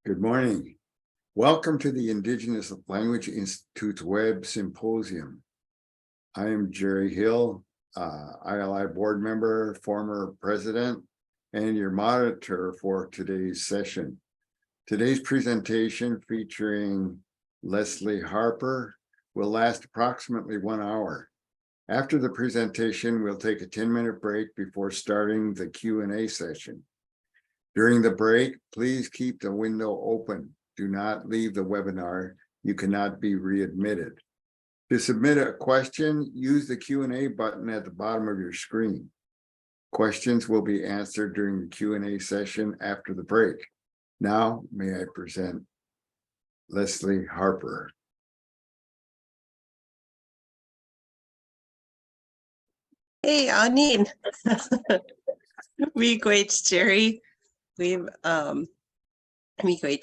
Good morning. Welcome to the Indigenous Language Institute's Web Symposium. I am Jerry Hill, ILI board member, former president, and your moderator for today's session. Today's presentation featuring Leslie Harper will last approximately 1 hour. After the presentation, we'll take a 10-minute break before starting the Q&A session. During the break, please keep the window open. Do not leave the webinar. You cannot be readmitted. To submit a question, use the Q&A button at the bottom of your screen. Questions will be answered during the Q&A session after the break. Now, may I present Leslie Harper. Hey, Aneen. Miigwech, Jerry. Miigwech,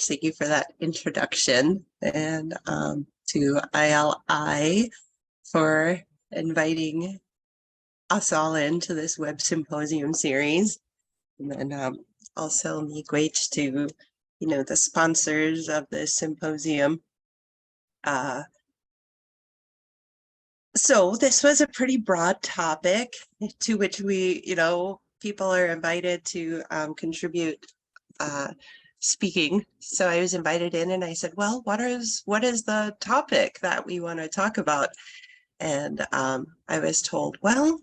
thank you for that introduction, and to ILI for inviting us all into this web symposium series, and then also miigwech to the sponsors of this symposium. So this was a pretty broad topic to which we, people are invited to contribute speaking. So I was invited in and I said, well, what is the topic that we want to talk about? And I was told, well,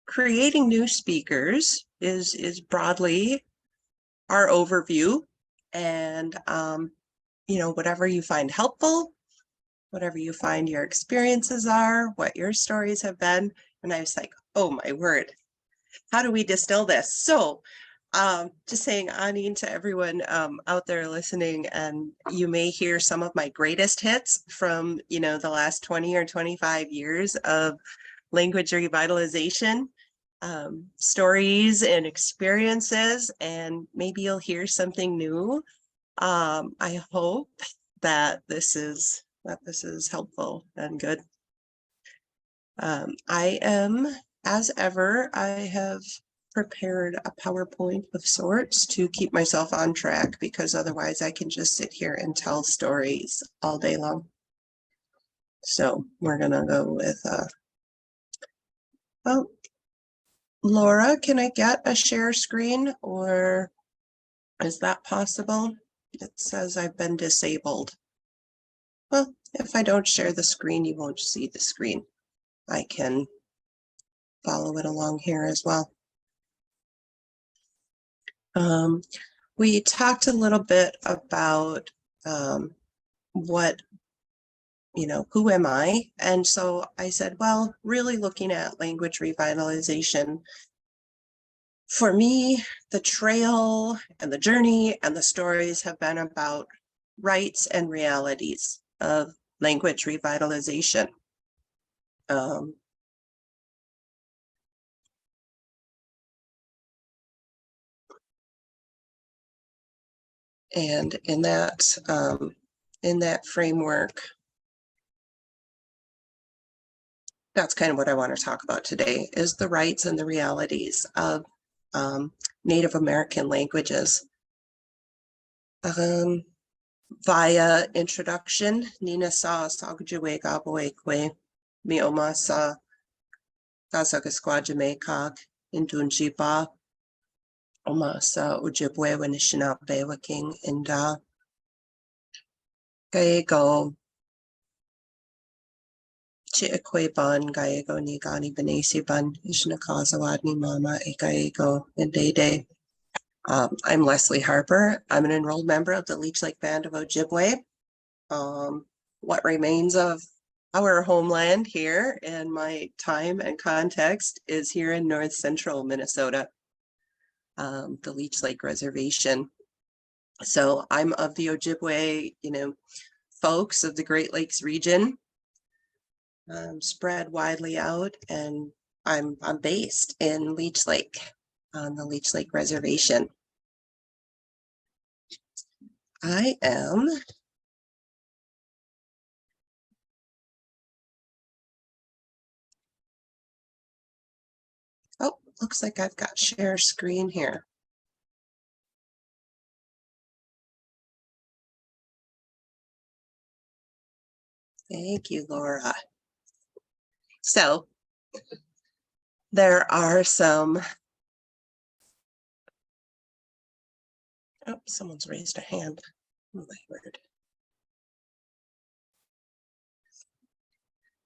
creating new speakers is broadly our overview, and whatever you find helpful, whatever you find your experiences are, what your stories have been. And I was like, oh my word, how do we distill this? So just saying, Aneen, to everyone out there listening, and you may hear some of my greatest hits from, the last 20 or 25 years of language revitalization, stories and experiences, and maybe you'll hear something new. I hope that this is helpful and good. I am, as ever, I have prepared a PowerPoint of sorts to keep myself on track, because otherwise I can just sit here and tell stories all day long. So we're gonna go with, well, Laura, can I get a share screen, or is that possible? It says I've been disabled. Well, if I don't share the screen, you won't see the screen. I can follow it along here as well. We talked a little bit about what, who am I? And so I said, well, really looking at language revitalization, for me, the trail and the journey and the stories have been about rights and realities of language revitalization. And in that framework, that's kind of what I want to talk about today, is the rights and the realities of Native American languages. Via introduction, Nina sa Ojibwe Gabawekwe, Mioma sa Gazagasquajamekag, Indunjiba, Oma sa Ojibwe Waking Inda, Gayego, Chiakweban, Gayego ni Gani Benesiban, Ishnakazawadni Mama, Gayego, and Dede. I'm Leslie Harper. I'm an enrolled member of the Leech Lake Band of Ojibwe. What remains of our homeland here, and my time and context is here in north central Minnesota, the Leech Lake Reservation. So I'm of the Ojibwe, folks of the Great Lakes region, spread widely out, and I'm based in Leech Lake, on the Leech Lake Reservation. I am looks like I've got share screen here. Thank you, Laura. So there are some, oh, someone's raised a hand. Oh, my word.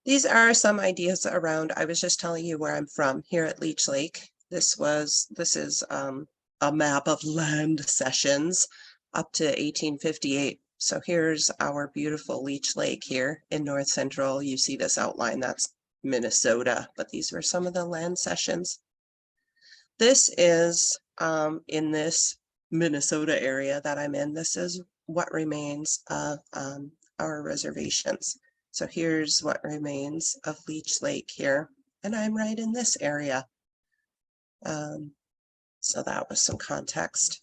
These are some ideas around, I was just telling you where I'm from here at Leech Lake. This is a map of land cessions up to 1858. So here's our beautiful Leech Lake here in North Central. You see this outline, that's Minnesota, but these were some of the land cessions. This is in this Minnesota area that I'm in. This is what remains of our reservations. So here's what remains of Leech Lake here, and I'm right in this area. So that was some context.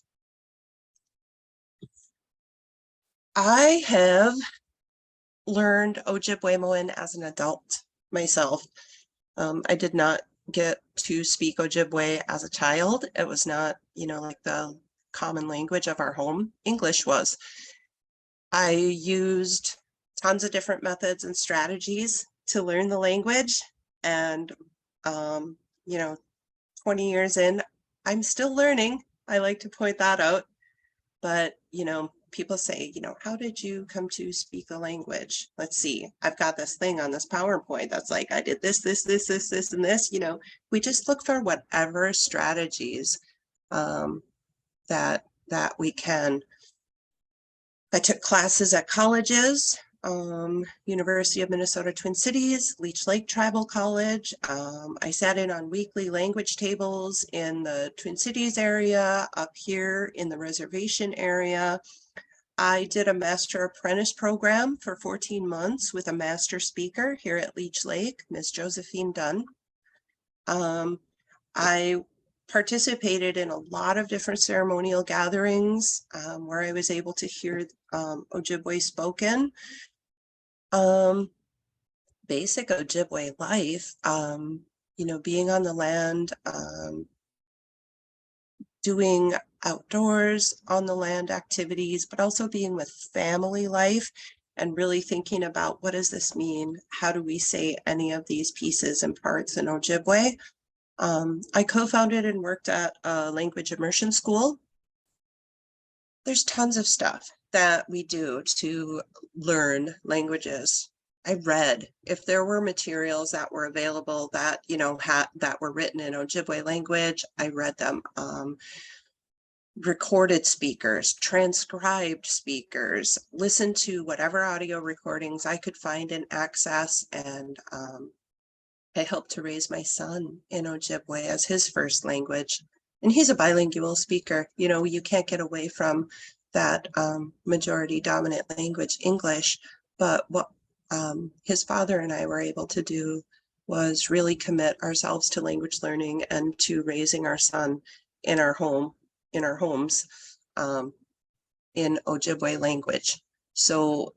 I have learned Ojibwe as an adult myself. I did not get to speak Ojibwe as a child. It was not, like the common language of our home. English was. I used tons of different methods and strategies to learn the language. And, 20 years in, I'm still learning. I like to point that out. But, people say, how did you come to speak the language? Let's see, I've got this thing on this PowerPoint that's like, I did this, and this, we just look for whatever strategies that we can. I took classes at colleges, University of Minnesota Twin Cities, Leech Lake Tribal College. I sat in on weekly language tables in the Twin Cities area, up here in the reservation area. I did a master apprentice program for 14 months with a master speaker here at Leech Lake, Ms. Josephine Dunn. I participated in a lot of different ceremonial gatherings where I was able to hear Ojibwe spoken. Basic Ojibwe life, being on the land, doing outdoors on the land activities, but also being with family life and really thinking about what does this mean? How do we say any of these pieces and parts in Ojibwe? I co-founded and worked at a language immersion school. There's tons of stuff that we do to learn languages. I read, if there were materials that were available that, that were written in Ojibwe language, I read them. Recorded speakers, transcribed speakers, listened to whatever audio recordings I could find and access. And I helped to raise my son in Ojibwe as his first language. And he's a bilingual speaker. You can't get away from that majority dominant language, English. But what his father and I were able to do was really commit ourselves to language learning and to raising our son in our homes in Ojibwe language. So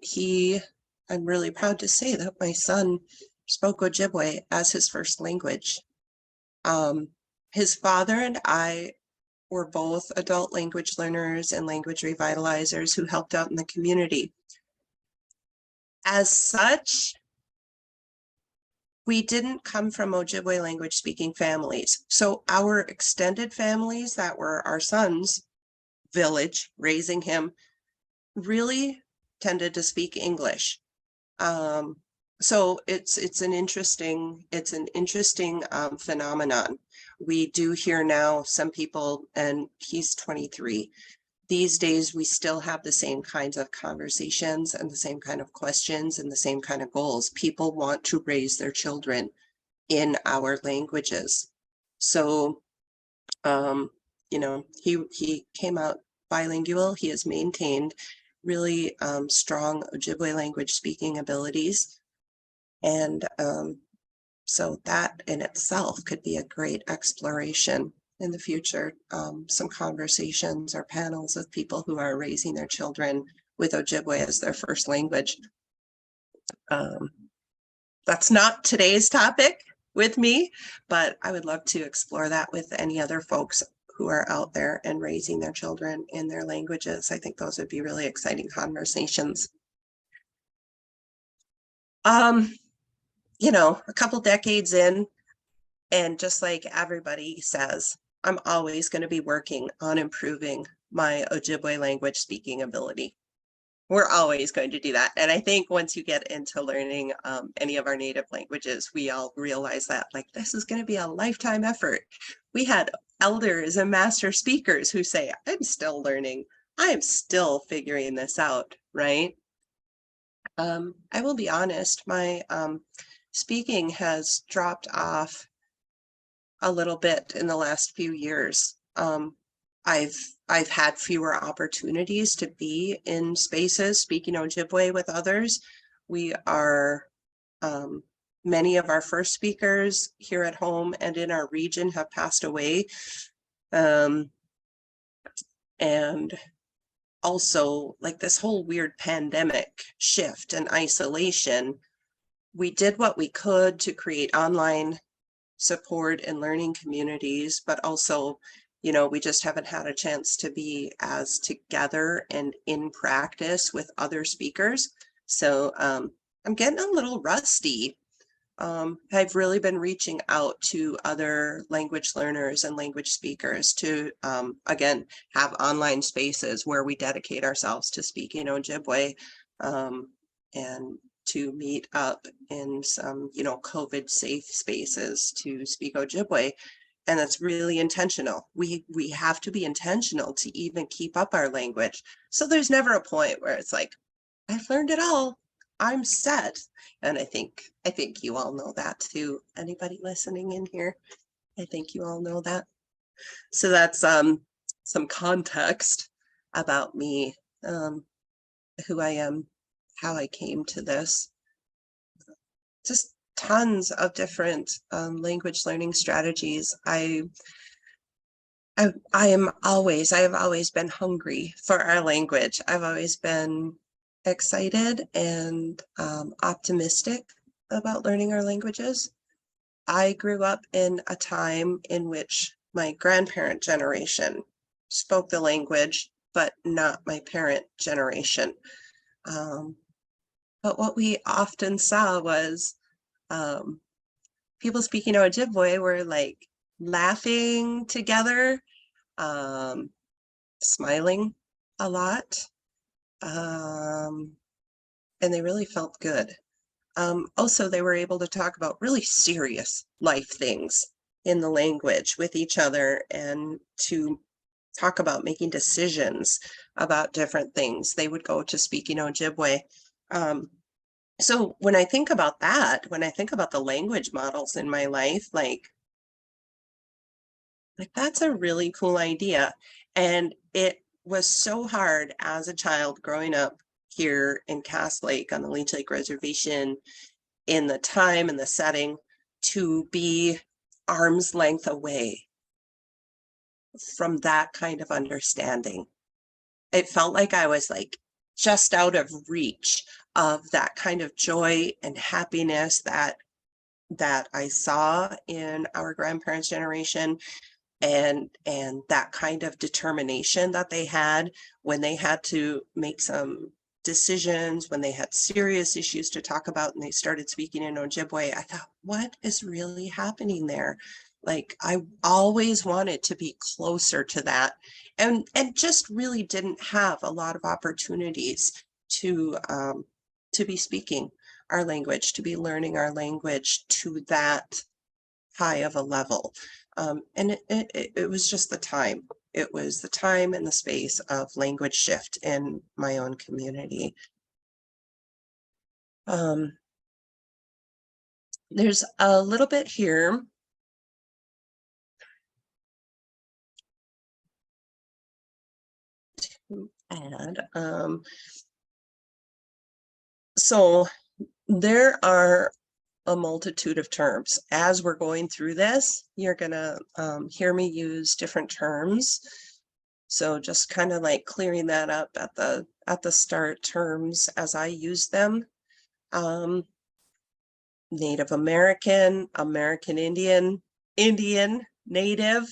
I'm really proud to say that my son spoke Ojibwe as his first language. His father and I were both adult language learners and language revitalizers who helped out in the community. As such, we didn't come from Ojibwe language speaking families. So our extended families that were our son's village, raising him, really tended to speak English. So it's an interesting phenomenon. We do hear now some people, and he's 23. These days, we still have the same kinds of conversations and the same kind of questions and the same kind of goals. People want to raise their children in our languages. So, he came out bilingual. He has maintained really strong Ojibwe language speaking abilities. And so that in itself could be a great exploration in the future. Some conversations or panels of people who are raising their children with Ojibwe as their first language. That's not today's topic with me, but I would love to explore that with any other folks who are out there and raising their children in their languages. I think those would be really exciting conversations. A couple decades in, and just like everybody says, I'm always going to be working on improving my Ojibwe language speaking ability. We're always going to do that. And I think once you get into learning any of our native languages, we all realize that like this is going to be a lifetime effort. We had elders and master speakers who say, I'm still learning. I'm still figuring this out, right? I will be honest, my speaking has dropped off a little bit in the last few years. I've had fewer opportunities to be in spaces speaking Ojibwe with others. We are many of our first speakers here at home and in our region have passed away. And also like this whole weird pandemic shift and isolation, we did what we could to create online support and learning communities, but also, we just haven't had a chance to be as together and in practice with other speakers. So I'm getting a little rusty. I've really been reaching out to other language learners and language speakers to, again, have online spaces where we dedicate ourselves to speaking Ojibwe, and to meet up in some, COVID safe spaces to speak Ojibwe. And that's really intentional. We have to be intentional to even keep up our language. So there's never a point where it's like, I've learned it all, I'm set. And I think you all know that too. Anybody listening in here, I think you all know that. So that's some context about me, who I am, how I came to this. Just tons of different language learning strategies. I have always been hungry for our language. I've always been excited and optimistic about learning our languages. I grew up in a time in which my grandparent generation spoke the language, but not my parent generation. But what we often saw was people speaking Ojibwe were like laughing together, smiling a lot, and they really felt good. Also, they were able to talk about really serious life things in the language with each other and to talk about making decisions about different things. They would go to speaking Ojibwe. So when I think about that, when I think about the language models in my life, like that's a really cool idea. And it was so hard as a child growing up here in Cass Lake on the Leech Lake Reservation, in the time and the setting, to be arm's length away from that kind of understanding. It felt like I was like just out of reach of that kind of joy and happiness that I saw in our grandparents' generation, and that kind of determination that they had when they had to make some decisions, when they had serious issues to talk about and they started speaking in Ojibwe. I thought, what is really happening there? Like, I always wanted to be closer to that, and just really didn't have a lot of opportunities to be speaking our language, to be learning our language to that high of a level. And it was just the time. It was the time and the space of language shift in my own community. There's a little bit here. To add. So there are a multitude of terms. As we're going through this, you're gonna hear me use different terms. So just kind of like clearing that up at the start, terms as I use them. Native American, American Indian, Indian, Native,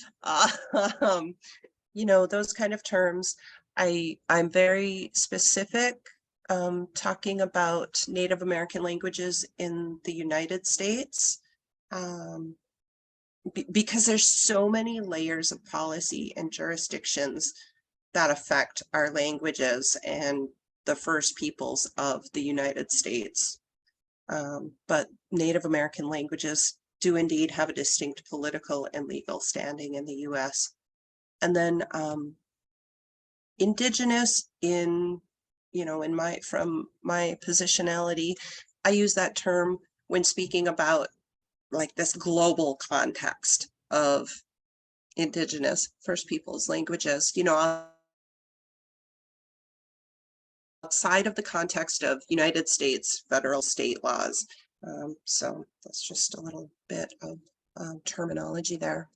those kind of terms. I'm very specific talking about Native American languages in the United States, because there's so many layers of policy and jurisdictions that affect our languages and the first peoples of the United States. But Native American languages do indeed have a distinct political and legal standing in the US. And then Indigenous from my positionality, I use that term when speaking about like this global context of Indigenous First Peoples languages, outside of the context of United States federal state laws. So that's just a little bit of terminology there.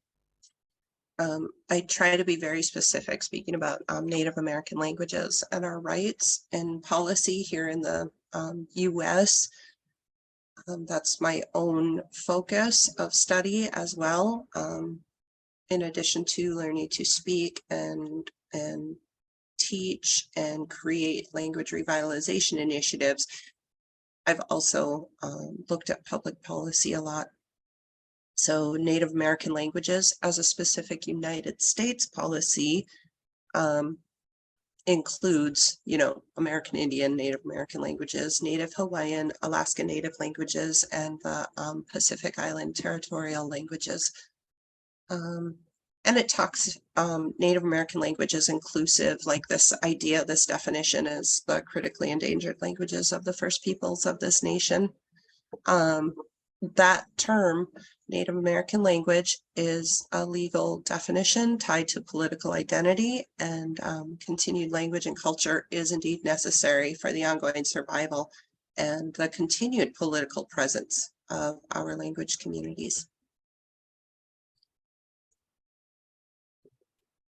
I try to be very specific speaking about Native American languages and our rights and policy here in the US. That's my own focus of study as well. In addition to learning to speak and teach and create language revitalization initiatives, I've also looked at public policy a lot. So Native American languages as a specific United States policy includes, American Indian, Native American languages, Native Hawaiian, Alaska Native languages, and the Pacific Island territorial languages. And it talks Native American languages inclusive, like this idea, this definition is the critically endangered languages of the first peoples of this nation. That term, Native American language, is a legal definition tied to political identity, and continued language and culture is indeed necessary for the ongoing survival and the continued political presence of our language communities.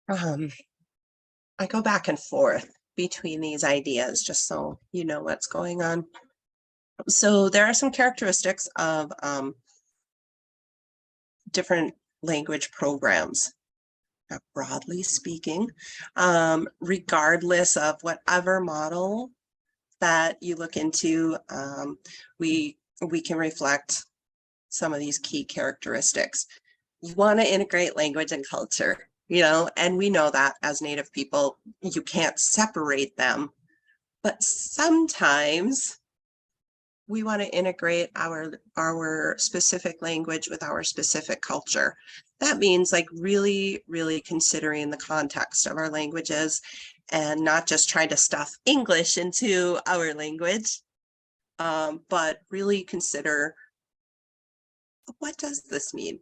I go back and forth between these ideas just so you know what's going on. So there are some characteristics of different language programs, broadly speaking, regardless of whatever model that you look into, we can reflect some of these key characteristics. You want to integrate language and culture, and we know that as Native people, you can't separate them, but sometimes we want to integrate our specific language with our specific culture. That means like really, really considering the context of our languages and not just trying to stuff English into our language, but really consider, what does this mean?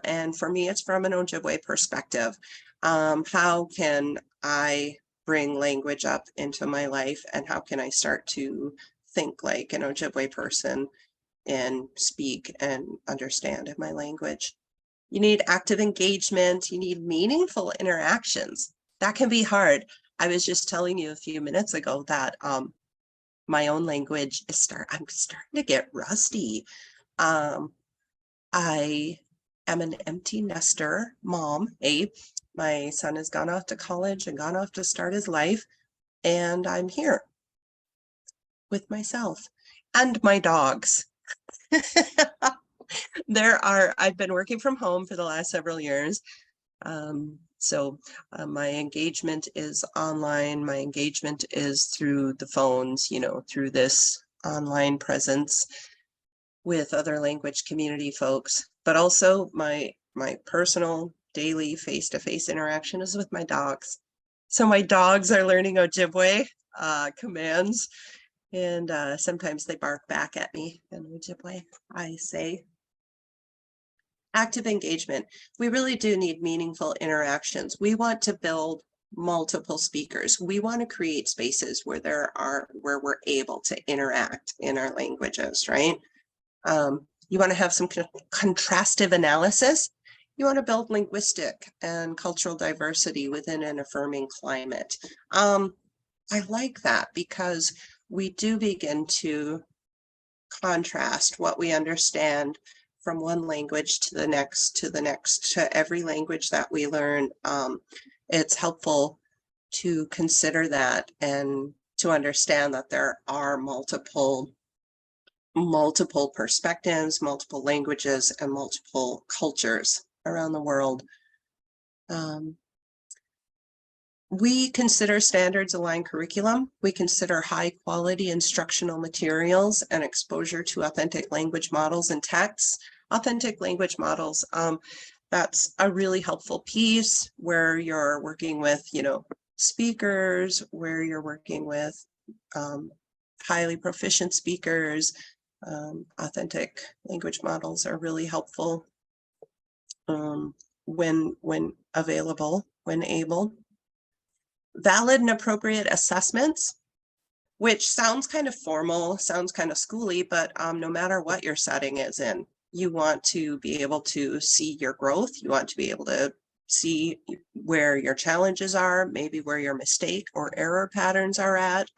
And for me, it's from an Ojibwe perspective. How can I bring language up into my life, and how can I start to think like an Ojibwe person and speak and understand in my language? You need active engagement. You need meaningful interactions. That can be hard. I was just telling you a few minutes ago that my own language I'm starting to get rusty. I am an empty nester mom. My son has gone off to college and gone off to start his life, and I'm here with myself and my dogs. I've been working from home for the last several years. So my engagement is online. My engagement is through the phones, through this online presence with other language community folks, but also my personal daily face-to-face interaction is with my dogs. So my dogs are learning Ojibwe commands, and sometimes they bark back at me in Ojibwe. I say active engagement. We really do need meaningful interactions. We want to build multiple speakers. We want to create spaces where we're able to interact in our languages, right? You want to have some contrastive analysis. You want to build linguistic and cultural diversity within an affirming climate. I like that because we do begin to contrast what we understand from one language to the next, to every language that we learn. It's helpful to consider that and to understand that there are multiple perspectives, multiple languages, and multiple cultures around the world. We consider standards aligned curriculum. We consider high quality instructional materials and exposure to authentic language models and texts. Authentic language models, that's a really helpful piece where you're working with, speakers, where you're working with highly proficient speakers. Authentic language models are really helpful when available, when able. Valid and appropriate assessments, which sounds kind of formal, sounds kind of schooly, but no matter what your setting is in, you want to be able to see your growth. You want to be able to see where your challenges are, maybe where your mistake or error patterns are at,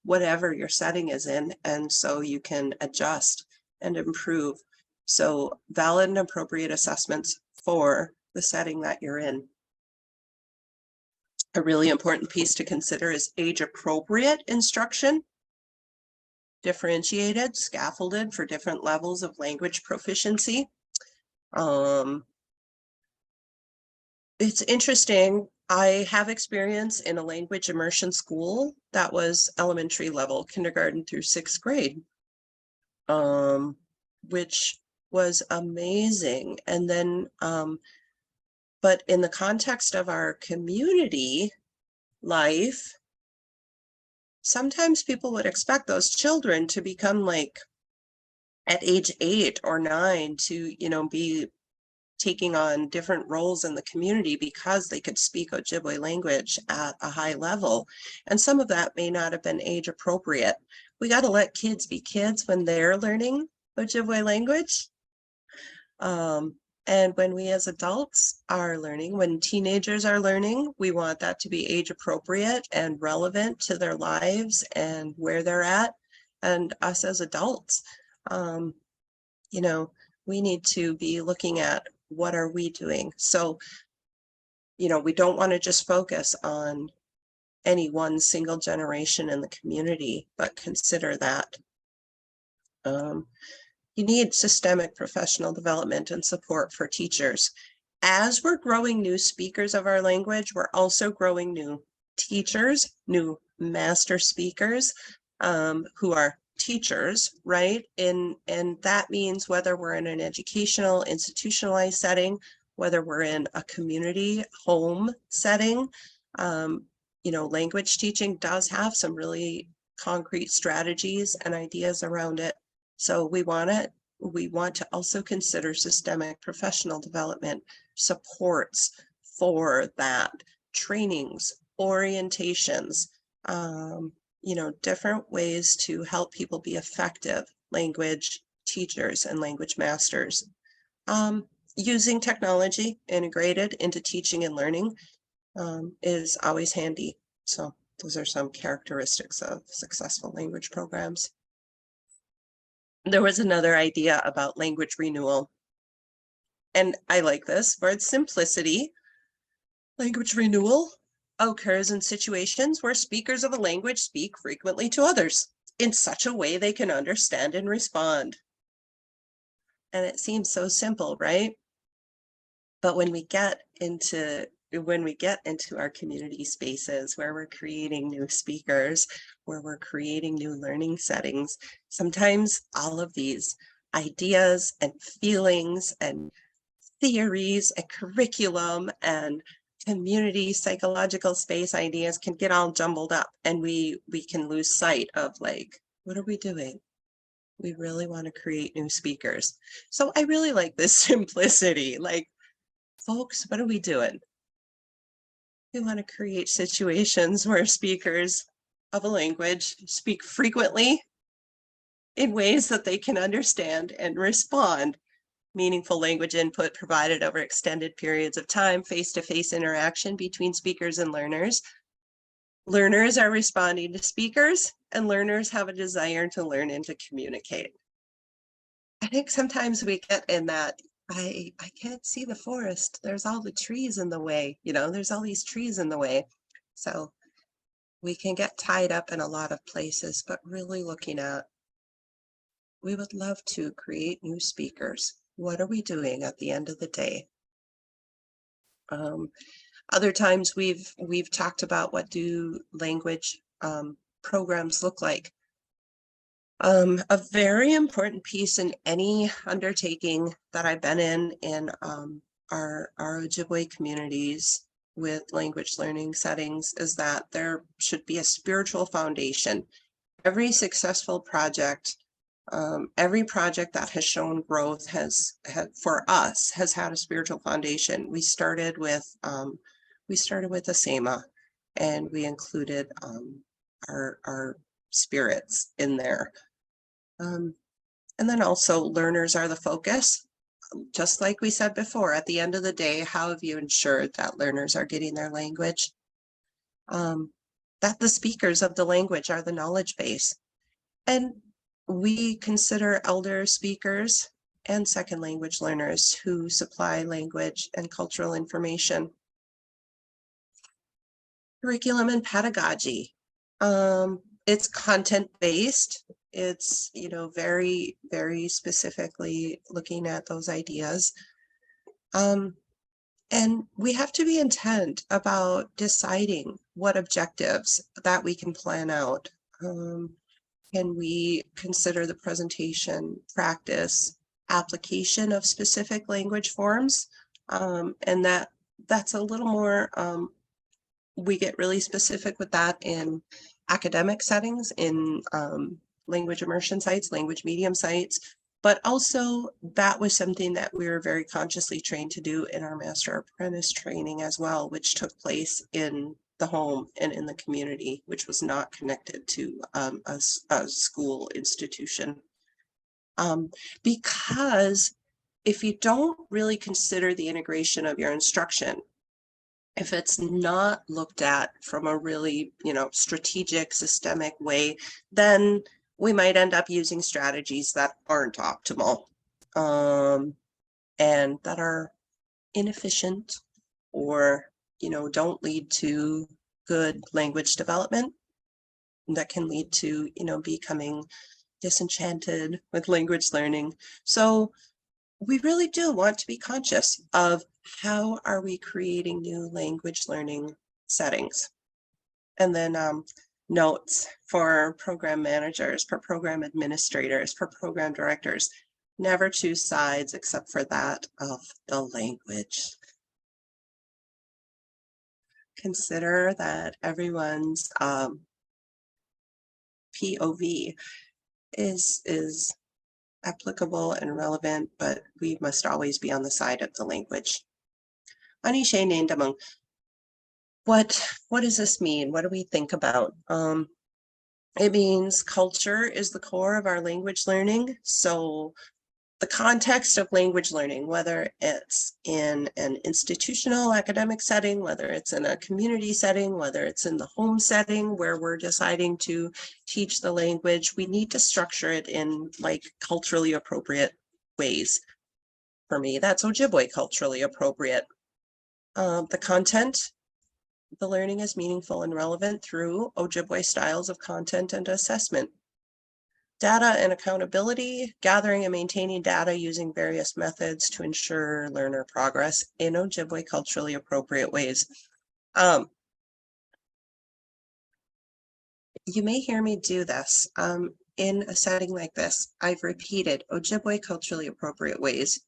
whatever your setting is in. And so you can adjust and improve. So valid and appropriate assessments for the setting that you're in. A really important piece to consider is age-appropriate instruction, differentiated, scaffolded for different levels of language proficiency. It's interesting. I have experience in a language immersion school that was elementary level, kindergarten through 6th grade, which was amazing. And then, but in the context of our community life, sometimes people would expect those children to become like at age 8 or 9 to, be taking on different roles in the community because they could speak Ojibwe language at a high level. And some of that may not have been age appropriate. We got to let kids be kids when they're learning Ojibwe language. And when we as adults are learning, when teenagers are learning, we want that to be age appropriate and relevant to their lives and where they're at. And us as adults, we need to be looking at what are we doing. So, we don't want to just focus on any one single generation in the community, but consider that. You need systemic professional development and support for teachers. As we're growing new speakers of our language, we're also growing new teachers, new master speakers who are teachers, right? And that means whether we're in an educational, institutionalized setting, whether we're in a community home setting, language teaching does have some really concrete strategies and ideas around it. So we want to also consider systemic professional development supports for that, trainings, orientations, different ways to help people be effective language teachers and language masters. Using technology integrated into teaching and learning is always handy. So those are some characteristics of successful language programs. There was another idea about language renewal, and I like this for its simplicity. Language renewal occurs in situations where speakers of a language speak frequently to others in such a way they can understand and respond. And it seems so simple, right? But when we get into our community spaces where we're creating new speakers, where we're creating new learning settings, sometimes all of these ideas and feelings and theories and curriculum and community psychological space ideas can get all jumbled up, and we can lose sight of like, what are we doing? We really want to create new speakers. So I really like this simplicity. Like, folks, what are we doing? We want to create situations where speakers of a language speak frequently in ways that they can understand and respond. Meaningful language input provided over extended periods of time, face-to-face interaction between speakers and learners. Learners are responding to speakers, and learners have a desire to learn and to communicate. I think sometimes we get in that, I can't see the forest. There's all the trees in the way, there's all these trees in the way. So we can get tied up in a lot of places, but really looking at, we would love to create new speakers. What are we doing at the end of the day? Other times we've talked about what do language programs look like. A very important piece in any undertaking that I've been in our Ojibwe communities with language learning settings is that there should be a spiritual foundation. Every successful project, every project that has shown growth for us has had a spiritual foundation. We started with the SEMA, and we included our spirits in there. And then also learners are the focus. Just like we said before, at the end of the day, how have you ensured that learners are getting their language? That the speakers of the language are the knowledge base. And we consider elder speakers and second language learners who supply language and cultural information. Curriculum and pedagogy. It's content-based. It's, very, very specifically looking at those ideas. And we have to be intent about deciding what objectives that we can plan out. Can we consider the presentation, practice, application of specific language forms? And that's a little more, we get really specific with that in academic settings, in language immersion sites, language medium sites, but also that was something that we were very consciously trained to do in our master apprentice training as well, which took place in the home and in the community, which was not connected to a school institution. Because if you don't really consider the integration of your instruction, if it's not looked at from a really, strategic, systemic way, then we might end up using strategies that aren't optimal and that are inefficient or, don't lead to good language development. That can lead to, becoming disenchanted with language learning. So we really do want to be conscious of how are we creating new language learning settings. And then notes for program managers, for program administrators, for program directors. Never choose sides except for that of the language. Consider that everyone's POV is applicable and relevant, but we must always be on the side of the language. Anishe Nendamung. What does this mean? What do we think about? It means culture is the core of our language learning. So the context of language learning, whether it's in an institutional academic setting, whether it's in a community setting, whether it's in the home setting where we're deciding to teach the language, we need to structure it in culturally appropriate ways. For me, that's Ojibwe culturally appropriate. The content, the learning is meaningful and relevant through Ojibwe styles of content and assessment. Data and accountability, gathering and maintaining data using various methods to ensure learner progress in Ojibwe culturally appropriate ways. You may hear me do this in a setting like this. I've repeated Ojibwe culturally appropriate ways,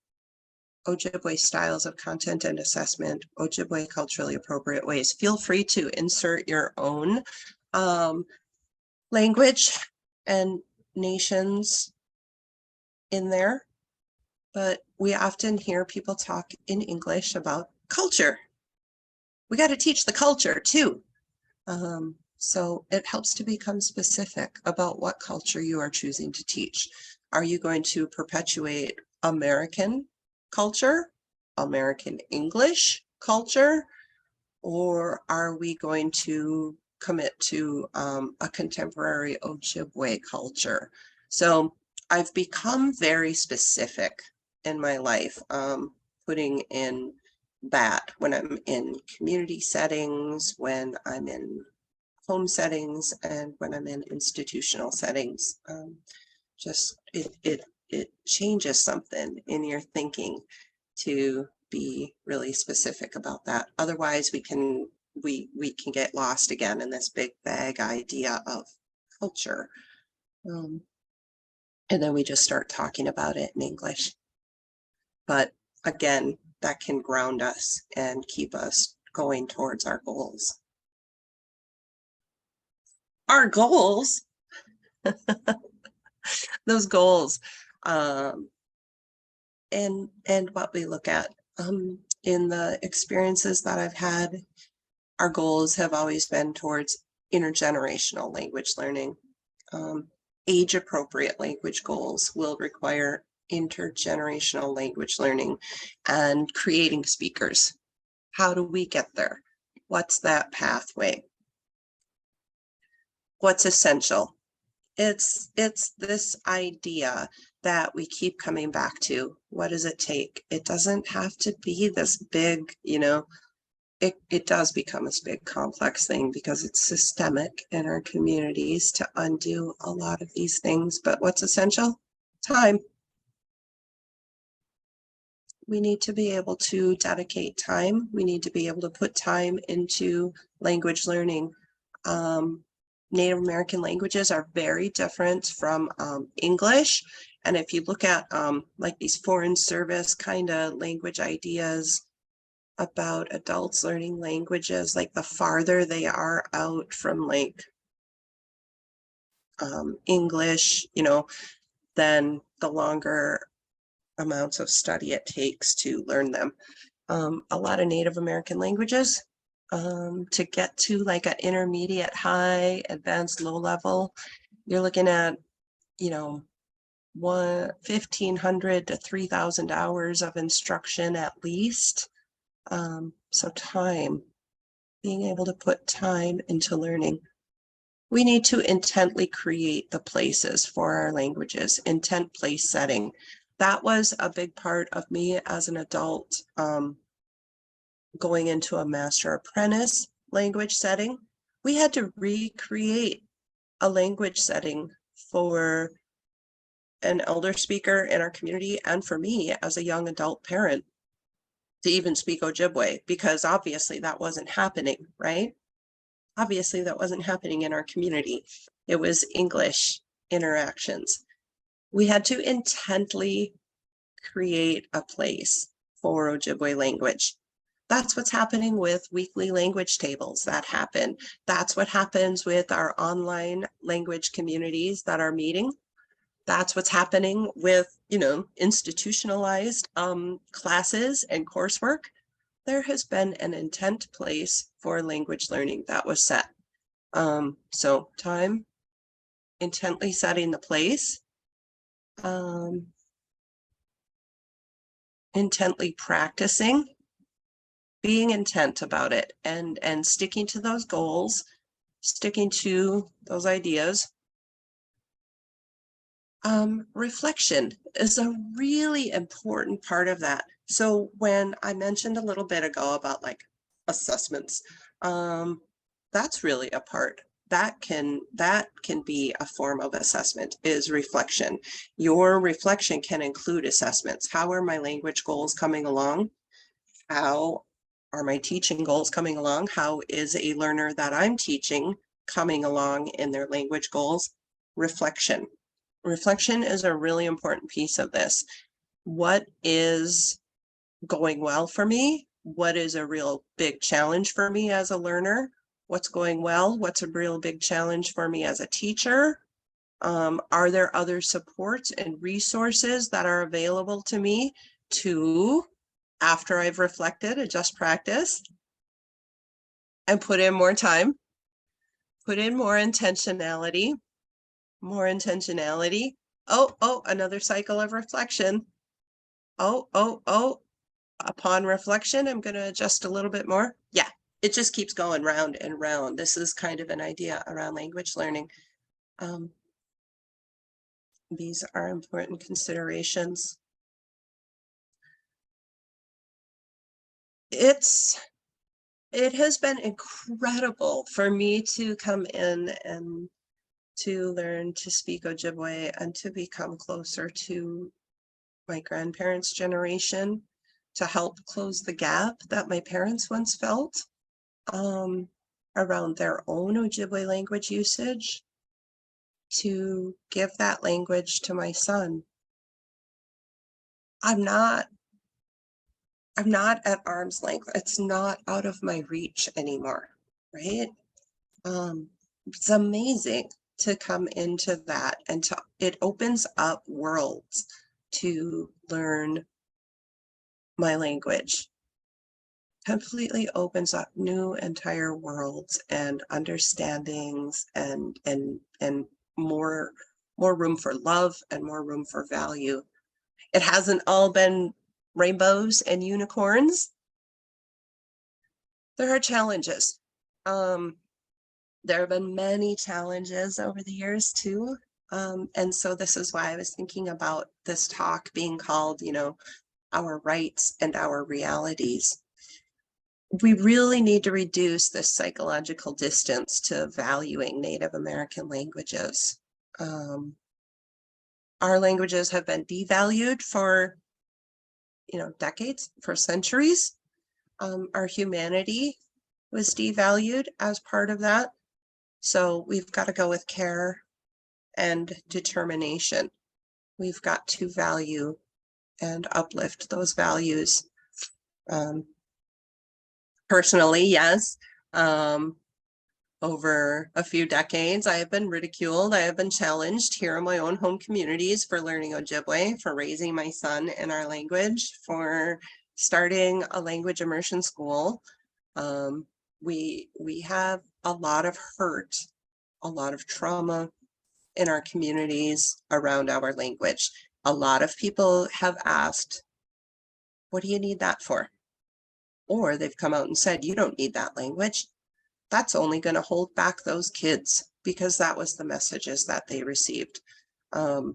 Ojibwe styles of content and assessment, Ojibwe culturally appropriate ways. Feel free to insert your own language and nations in there, but we often hear people talk in English about culture. We got to teach the culture too. So it helps to become specific about what culture you are choosing to teach. Are you going to perpetuate American culture, American English culture, or are we going to commit to a contemporary Ojibwe culture? So I've become very specific in my life, putting in that when I'm in community settings, when I'm in home settings and when I'm in institutional settings. Just it changes something in your thinking to be really specific about that. Otherwise, we can get lost again in this big vague idea of culture. And then we just start talking about it in English. But again, that can ground us and keep us going towards our goals. Our goals, those goals, and what we look at in the experiences that I've had, our goals have always been towards intergenerational language learning. Age-appropriate language goals will require intergenerational language learning and creating speakers. How do we get there? What's that pathway? What's essential? It's this idea that we keep coming back to. What does it take? It doesn't have to be this big, you know, it does become this big complex thing because it's systemic in our communities to undo a lot of these things. But what's essential? Time. We need to be able to dedicate time. We need to be able to put time into language learning. Native American languages are very different from English. And if you look at like these foreign service kind of language ideas about adults learning languages, like the farther they are out from like English, you know, then the longer amounts of study it takes to learn them. A lot of Native American languages, to get to like an intermediate, high, advanced, low level, you're looking at, you know, 1,500 to 3,000 hours of instruction at least. So time, being able to put time into learning. We need to intently create the places for our languages, intent place setting. That was a big part of me as an adult, going into a master apprentice language setting. We had to recreate a language setting for an elder speaker in our community and for me as a young adult parent to even speak Ojibwe, because obviously that wasn't happening, right? Obviously that wasn't happening in our community. It was English interactions. We had to intently create a place for Ojibwe language. That's what's happening with weekly language tables that happen. That's what happens with our online language communities that are meeting. That's what's happening with, you know, institutionalized classes and coursework. There has been an intent place for language learning that was set. So time, intently setting the place, intently practicing, being intent about it, and sticking to those goals, sticking to those ideas. Reflection is a really important part of that. So when I mentioned a little bit ago about like assessments, that's really a part that can be a form of assessment, is reflection. Your reflection can include assessments. How are my language goals coming along? How are my teaching goals coming along? How is a learner that I'm teaching coming along in their language goals? Reflection. Reflection is a really important piece of this. What is going well for me? What is a real big challenge for me as a learner? What's going well? What's a real big challenge for me as a teacher? Are there other supports and resources that are available to me to, after I've reflected, adjust practice and put in more time, put in more intentionality, Oh, another cycle of reflection. Oh, upon reflection, I'm going to adjust a little bit more. Yeah, it just keeps going round and round. This is kind of an idea around language learning. These are important considerations. It's It has been incredible for me to come in and to learn to speak Ojibwe and to become closer to my grandparents' generation, to help close the gap that my parents once felt around their own Ojibwe language usage, to give that language to my son. I'm not at arm's length. It's not out of my reach anymore, right? It's amazing to come into that, and it opens up worlds to learn my language. Completely opens up new entire worlds and understandings and more room for love and more room for value. It hasn't all been rainbows and unicorns. There are challenges. There have been many challenges over the years too. And so this is why I was thinking about this talk being called, our rights and our realities. We really need to reduce this psychological distance to valuing Native American languages. Our languages have been devalued for, decades, for centuries. Our humanity was devalued as part of that. So we've got to go with care and determination. We've got to value and uplift those values. Personally, yes. Over a few decades, I have been ridiculed. I have been challenged here in my own home communities for learning Ojibwe, for raising my son in our language, for starting a language immersion school. We have a lot of hurt, a lot of trauma in our communities around our language. A lot of people have asked, what do you need that for? Or they've come out and said, you don't need that language. That's only going to hold back those kids, because that was the messages that they received. I've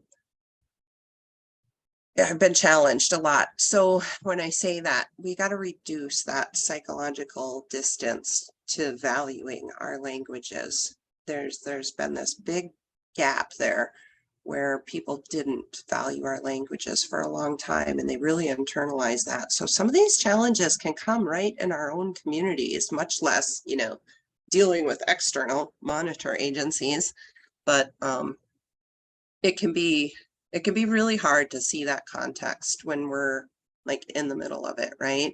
been challenged a lot. So when I say that, we got to reduce that psychological distance to valuing our languages. There's been this big gap there where people didn't value our languages for a long time, and they really internalized that. So some of these challenges can come right in our own communities, much less, dealing with external monitor agencies. But it can be really hard to see that context when we're like in the middle of it, right?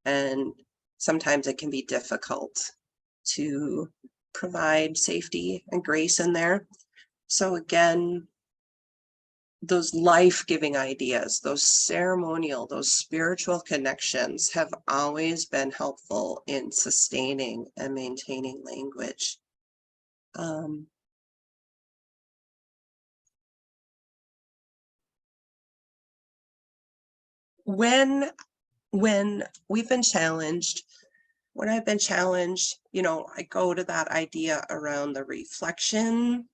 And sometimes it can be difficult to provide safety and grace in there. So again, those life-giving ideas, those ceremonial, those spiritual connections have always been helpful in sustaining and maintaining language. When we've been challenged, when I've been challenged, I go to that idea around the reflection.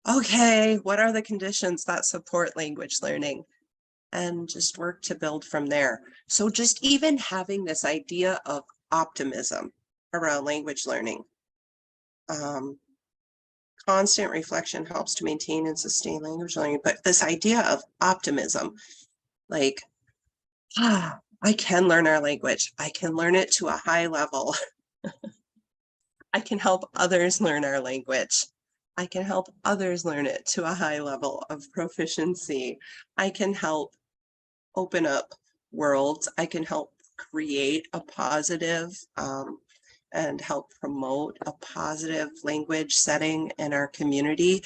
Okay, what are the conditions that support language learning? And just work to build from there. So just even having this idea of optimism around language learning. Constant reflection helps to maintain and sustain language learning, but this idea of optimism, like, I can learn our language. I can learn it to a high level. I can help others learn our language. I can help others learn it to a high level of proficiency. I can help open up worlds. I can help create a positive and help promote a positive language setting in our community.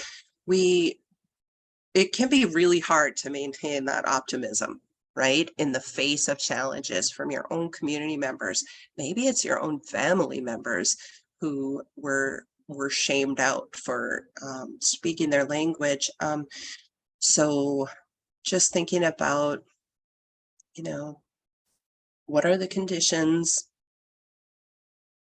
It can be really hard to maintain that optimism, right? In the face of challenges from your own community members. Maybe it's your own family members who were shamed out for speaking their language. So just thinking about, what are the conditions,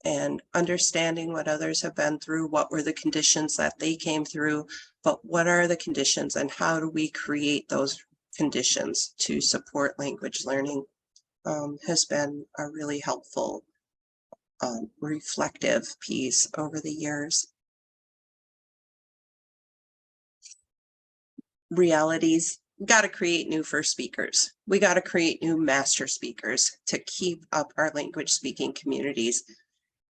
and understanding what others have been through, what were the conditions that they came through, but what are the conditions and how do we create those conditions to support language learning has been a really helpful reflective piece over the years. Realities, we got to create new first speakers. We got to create new master speakers to keep up our language speaking communities.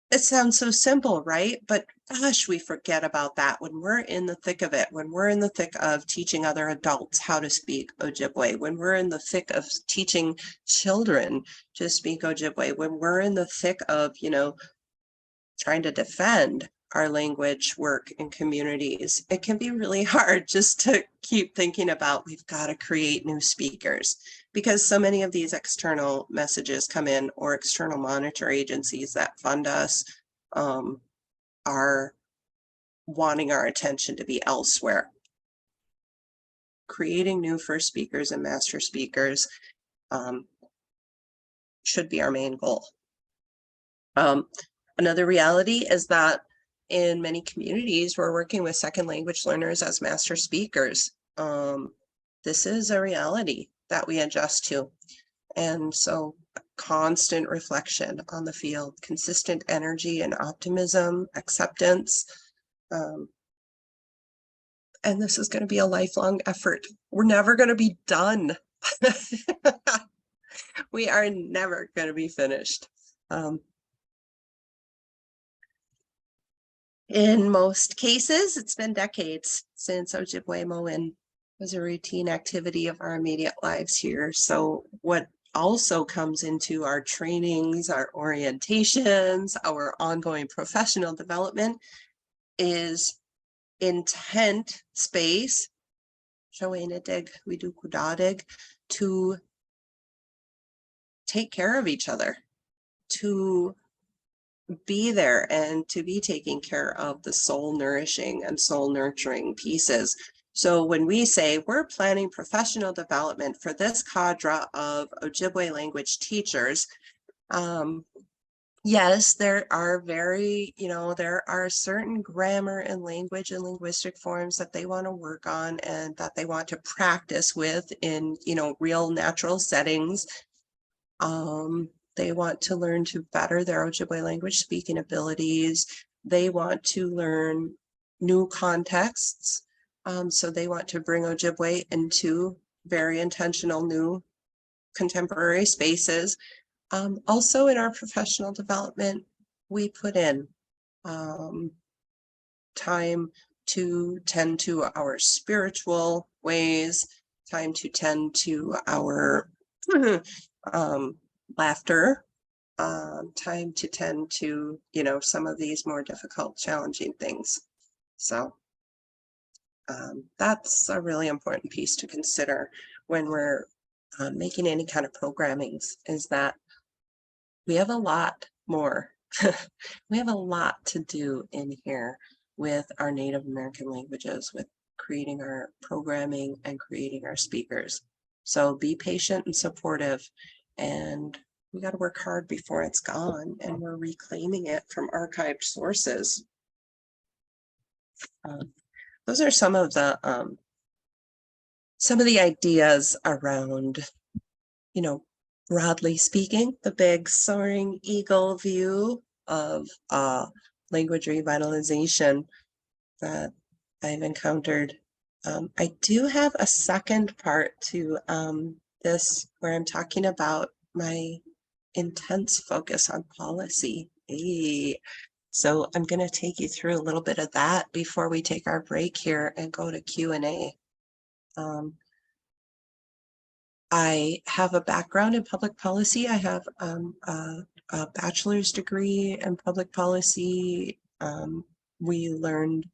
It sounds so simple, right? But gosh, we forget about that when we're in the thick of it, when we're in the thick of teaching other adults how to speak Ojibwe, when we're in the thick of teaching children to speak Ojibwe, when we're in the thick of, you know, trying to defend our language work in communities, it can be really hard just to keep thinking about, we've got to create new speakers, because so many of these external messages come in, or external monitor agencies that fund us are wanting our attention to be elsewhere. Creating new first speakers and master speakers should be our main goal. Another reality is that in many communities, we're working with second language learners as master speakers. This is a reality that we adjust to. And so constant reflection on the field, consistent energy and optimism, acceptance. And this is going to be a lifelong effort. We're never going to be done. We are never going to be finished. In most cases, it's been decades since Ojibwe was a routine activity of our immediate lives here. So what also comes into our trainings, our orientations, our ongoing professional development is intent space, to take care of each other, to be there and to be taking care of the soul nourishing and soul nurturing pieces. So when we say we're planning professional development for this cadre of Ojibwe language teachers, yes, there are there are certain grammar and language and linguistic forms that they want to work on and that they want to practice with in, real natural settings. They want to learn to better their Ojibwe language speaking abilities. They want to learn new contexts. So they want to bring Ojibwe into very intentional new contemporary spaces. Also in our professional development, we put in time to tend to our spiritual ways, time to tend to our laughter, time to tend to, some of these more difficult, challenging things. So that's a really important piece to consider when we're making any kind of programmings, is that we have a lot more. We have a lot to do in here with our Native American languages, with creating our programming and creating our speakers. So be patient and supportive, and we got to work hard before it's gone and we're reclaiming it from archived sources. Those are some of the ideas around, broadly speaking, the big soaring eagle view of language revitalization that I've encountered. I do have a second part to this where I'm talking about my intense focus on policy. So I'm going to take you through a little bit of that before we take our break here and go to Q&A. I have a background in public policy. I have a bachelor's degree in public policy. We learned,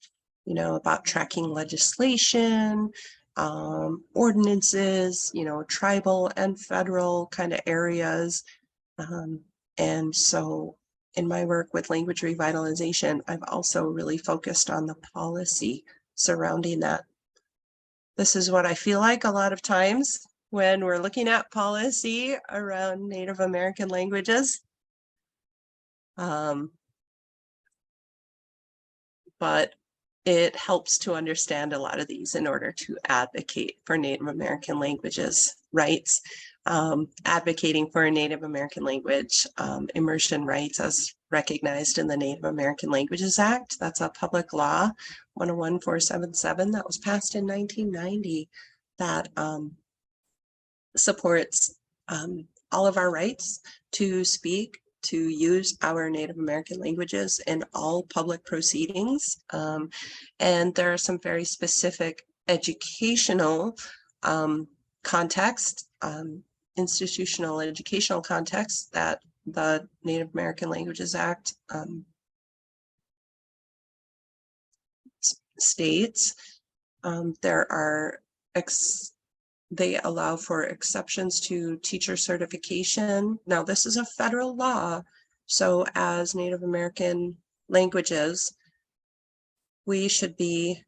about tracking legislation, ordinances, tribal and federal kind of areas. And so in my work with language revitalization, I've also really focused on the policy surrounding that. This is what I feel like a lot of times when we're looking at policy around Native American languages. But it helps to understand a lot of these in order to advocate for Native American languages rights, advocating for a Native American language immersion rights as recognized in the Native American Languages Act. That's a public law, 101477, that was passed in 1990, that supports all of our rights to speak, to use our Native American languages in all public proceedings. And there are some very specific educational context, institutional educational context that the Native American Languages Act states. There are they allow for exceptions to teacher certification. Now, this is a federal law, so as Native American languages, we should be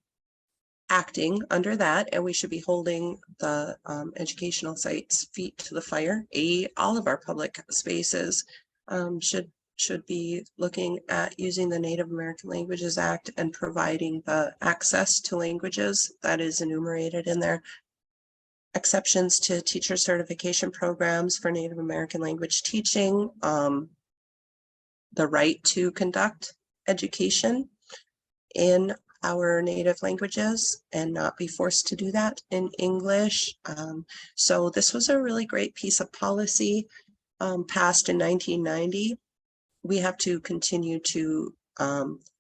acting under that, and we should be holding the educational sites' feet to the fire. All of our public spaces should be looking at using the Native American Languages Act and providing the access to languages that is enumerated in there. Exceptions to teacher certification programs for Native American language teaching, the right to conduct education in our native languages and not be forced to do that in English. So this was a really great piece of policy passed in 1990. We have to continue to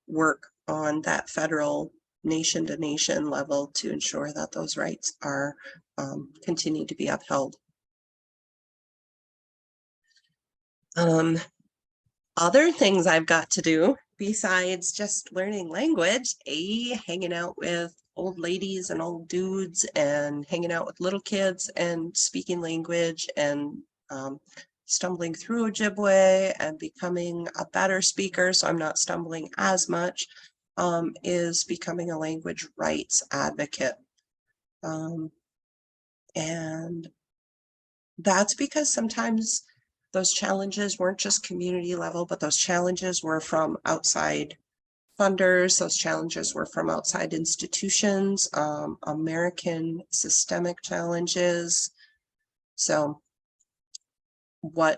work on that federal nation to nation level to ensure that those rights are continue to be upheld. Other things I've got to do besides just learning language, hanging out with old ladies and old dudes and hanging out with little kids and speaking language and stumbling through Ojibwe and becoming a better speaker, so I'm not stumbling as much, is becoming a language rights advocate. And that's because sometimes those challenges weren't just community level, but those challenges were from outside funders. Those challenges were from outside institutions, American systemic challenges. So a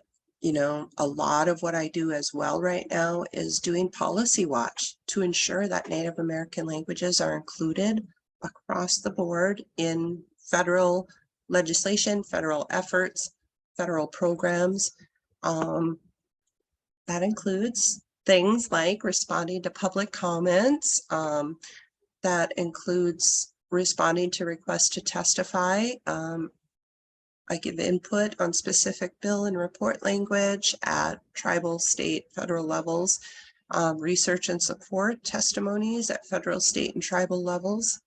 lot of what I do as well right now is doing policy watch to ensure that Native American languages are included across the board in federal legislation, federal efforts, federal programs. That includes things like responding to public comments. That includes responding to requests to testify. I give input on specific bill and report language at tribal, state, federal levels, research and support testimonies at federal, state, and tribal levels,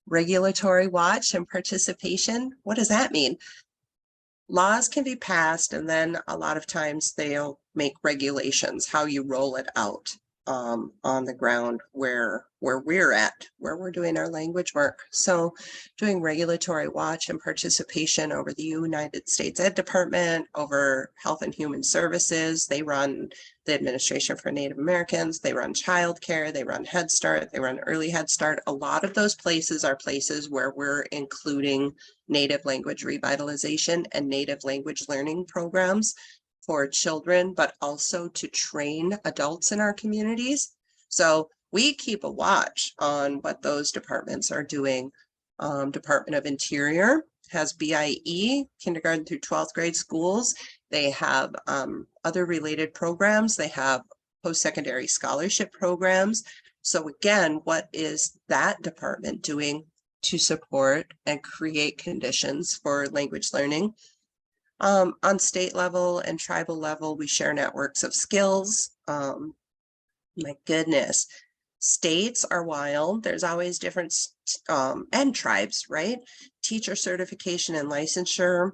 regulatory watch and participation. What does that mean? Laws can be passed, and then a lot of times they'll make regulations, how you roll it out on the ground where we're at, where we're doing our language work. So doing regulatory watch and participation over the United States Ed Department, over Health and Human Services. They run the Administration for Native Americans, they run childcare, they run Head Start, they run Early Head Start. A lot of those places are places where we're including Native language revitalization and Native language learning programs for children, but also to train adults in our communities. So we keep a watch on what those departments are doing. Department of Interior has BIE, kindergarten through 12th grade schools. They have other related programs. They have post-secondary scholarship programs. So again, what is that department doing to support and create conditions for language learning? On state level and tribal level, we share networks of skills. My goodness, states are wild. There's always different, and tribes, right? Teacher certification and licensure,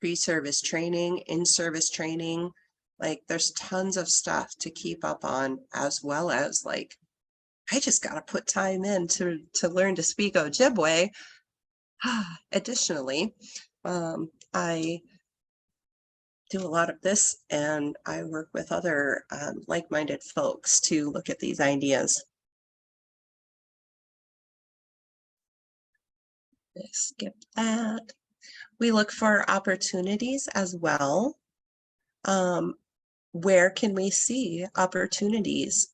pre-service training, in-service training. Like there's tons of stuff to keep up on, as well as like, I just got to put time in to learn to speak Ojibwe. Additionally, I do a lot of this, and I work with other like-minded folks to look at these ideas. Skip that. We look for opportunities as well. where can we see opportunities?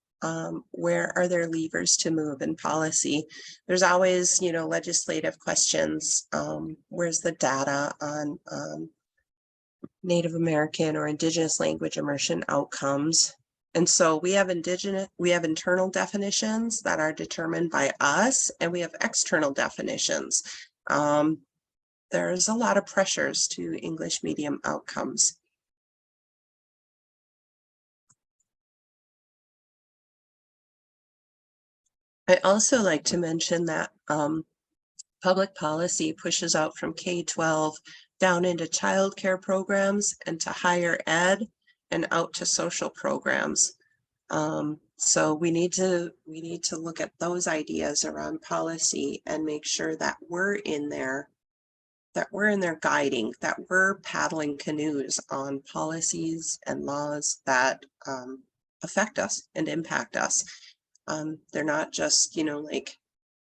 Where are there levers to move in policy? There's always, legislative questions. Where's the data on Native American or Indigenous language immersion outcomes? And so we have internal definitions that are determined by us, and we have external definitions. There's a lot of pressures to English medium outcomes. I also like to mention that public policy pushes out from K-12 down into childcare programs and to higher ed and out to social programs. So we need to look at those ideas around policy and make sure that we're in there guiding, that we're paddling canoes on policies and laws that affect us and impact us. They're not just, like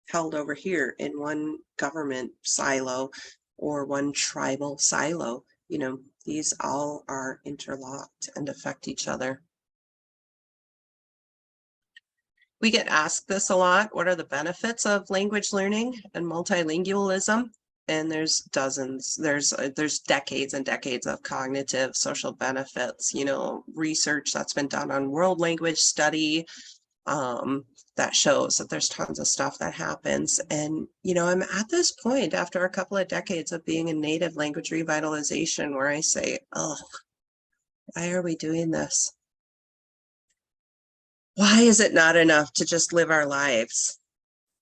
held over here in one government silo or one tribal silo. These all are interlocked and affect each other. We get asked this a lot. What are the benefits of language learning and multilingualism? And there's dozens. There's decades and decades of cognitive social benefits, research that's been done on world language study that shows that there's tons of stuff that happens. And, I'm at this point after a couple of decades of being in native language revitalization where I say, oh, why are we doing this? Why is it not enough to just live our lives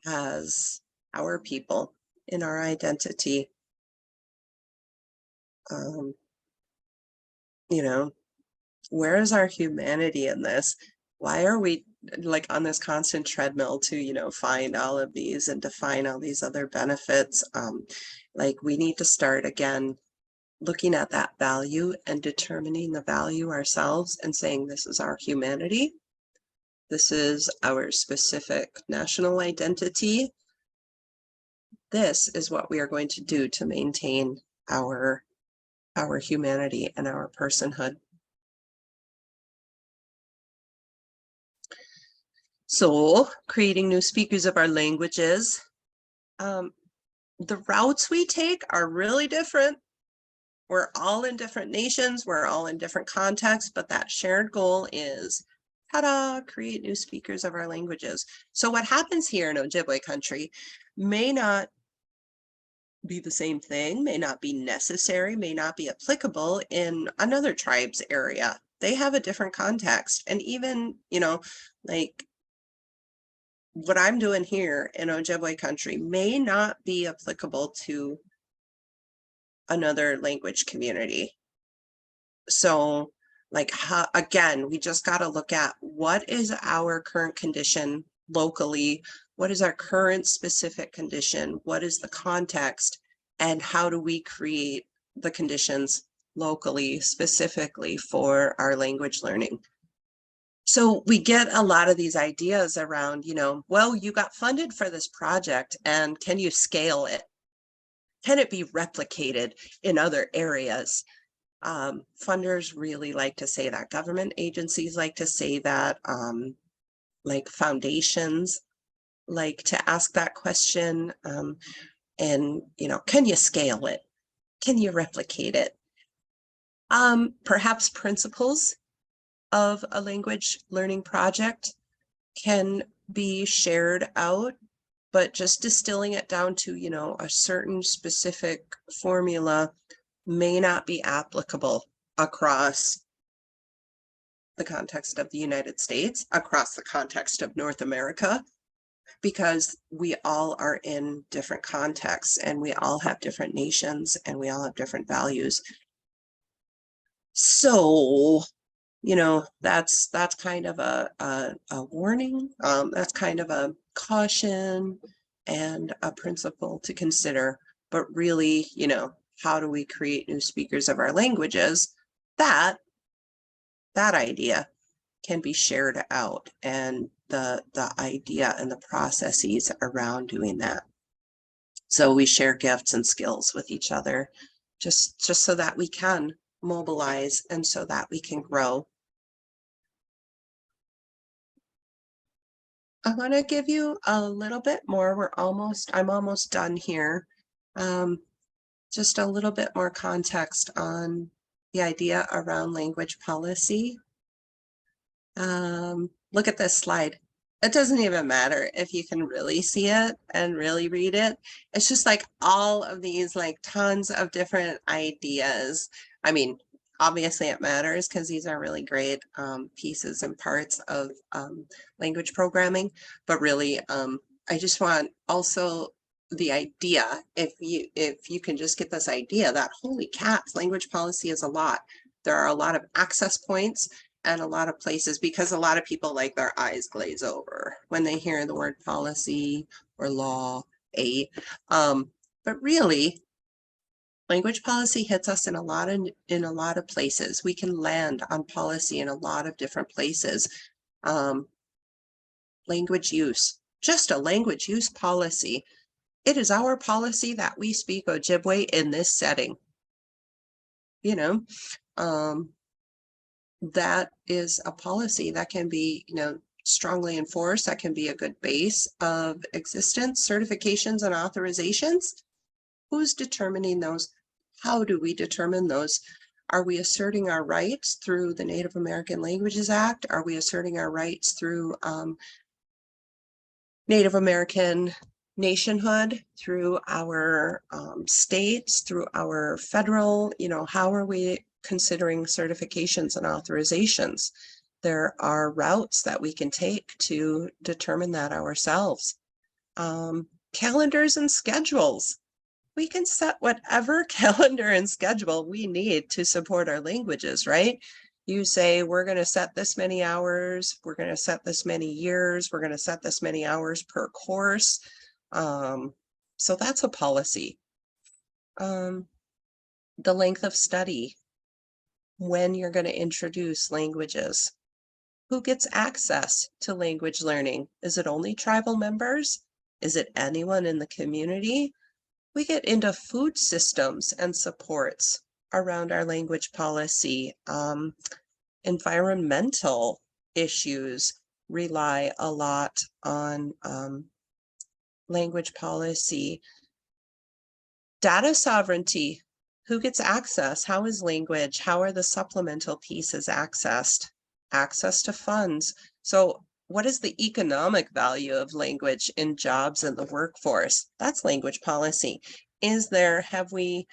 as our people in our identity? Where is our humanity in this? Why are we like on this constant treadmill to, find all of these and define all these other benefits? We need to start again looking at that value and determining the value ourselves and saying, this is our humanity. This is our specific national identity. This is what we are going to do to maintain our humanity and our personhood. So, creating new speakers of our languages. The routes we take are really different. We're all in different nations. We're all in different contexts, but that shared goal is, ta-da, create new speakers of our languages. So what happens here in Ojibwe country may not be the same thing, may not be necessary, may not be applicable in another tribe's area. They have a different context. And even, what I'm doing here in Ojibwe country may not be applicable to another language community. So again, we just got to look at what is our current condition locally, what is our current specific condition, what is the context, and how do we create the conditions locally, specifically for our language learning. So we get a lot of these ideas around, well, you got funded for this project, and can you scale it? Can it be replicated in other areas? Funders really like to say that. Government agencies like to say that. Foundations like to ask that question. And, can you scale it? Can you replicate it? Perhaps principles of a language learning project can be shared out, but just distilling it down to, a certain specific formula may not be applicable across the context of the United States, across the context of North America, because we all are in different contexts and we all have different nations and we all have different values. So, that's kind of a warning. That's kind of a caution and a principle to consider. But really, how do we create new speakers of our languages? That idea can be shared out, and the idea and the processes around doing that. So we share gifts and skills with each other, just so that we can mobilize and so that we can grow I want to give you a little bit more. I'm almost done here. Just a little bit more context on the idea around language policy. Look at this slide. It doesn't even matter if you can really see it and really read it. It's just like all of these, like tons of different ideas. I mean, obviously it matters because these are really great pieces and parts of language programming, but really I just want also the idea, if you can just get this idea that holy cats, language policy is a lot. There are a lot of access points and a lot of places, because a lot of people, like, their eyes glaze over when they hear the word policy or law, but really language policy hits us in a lot of places. We can land on policy in a lot of different places. Language use, just a language use policy. It is our policy that we speak Ojibwe in this setting. You know, that is a policy that can be, strongly enforced. That can be a good base of existence, certifications and authorizations. Who's determining those? How do we determine those? Are we asserting our rights through the Native American Languages Act? Are we asserting our rights through Native American nationhood, through our states, through our federal, how are we considering certifications and authorizations? There are routes that we can take to determine that ourselves. Calendars and schedules. We can set whatever calendar and schedule we need to support our languages, right? You say, we're going to set this many hours, we're going to set this many years, we're going to set this many hours per course. So that's a policy. The length of study, when you're going to introduce languages, who gets access to language learning? Is it only tribal members? Is it anyone in the community? We get into food systems and supports around our language policy. Environmental issues rely a lot on language policy. Data sovereignty, who gets access? How is language? How are the supplemental pieces accessed? Access to funds. So what is the economic value of language in jobs in the workforce? That's language policy. Have we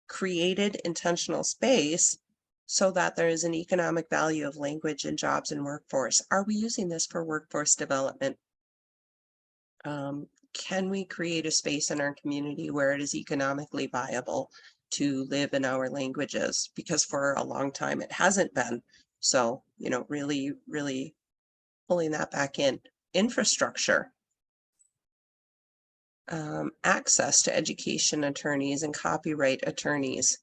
created intentional space so that there is an economic value of language in jobs and workforce? Are we using this for workforce development? Can we create a space in our community where it is economically viable to live in our languages? Because for a long time it hasn't been. So, really, really pulling that back in. Infrastructure. Access to education attorneys and copyright attorneys.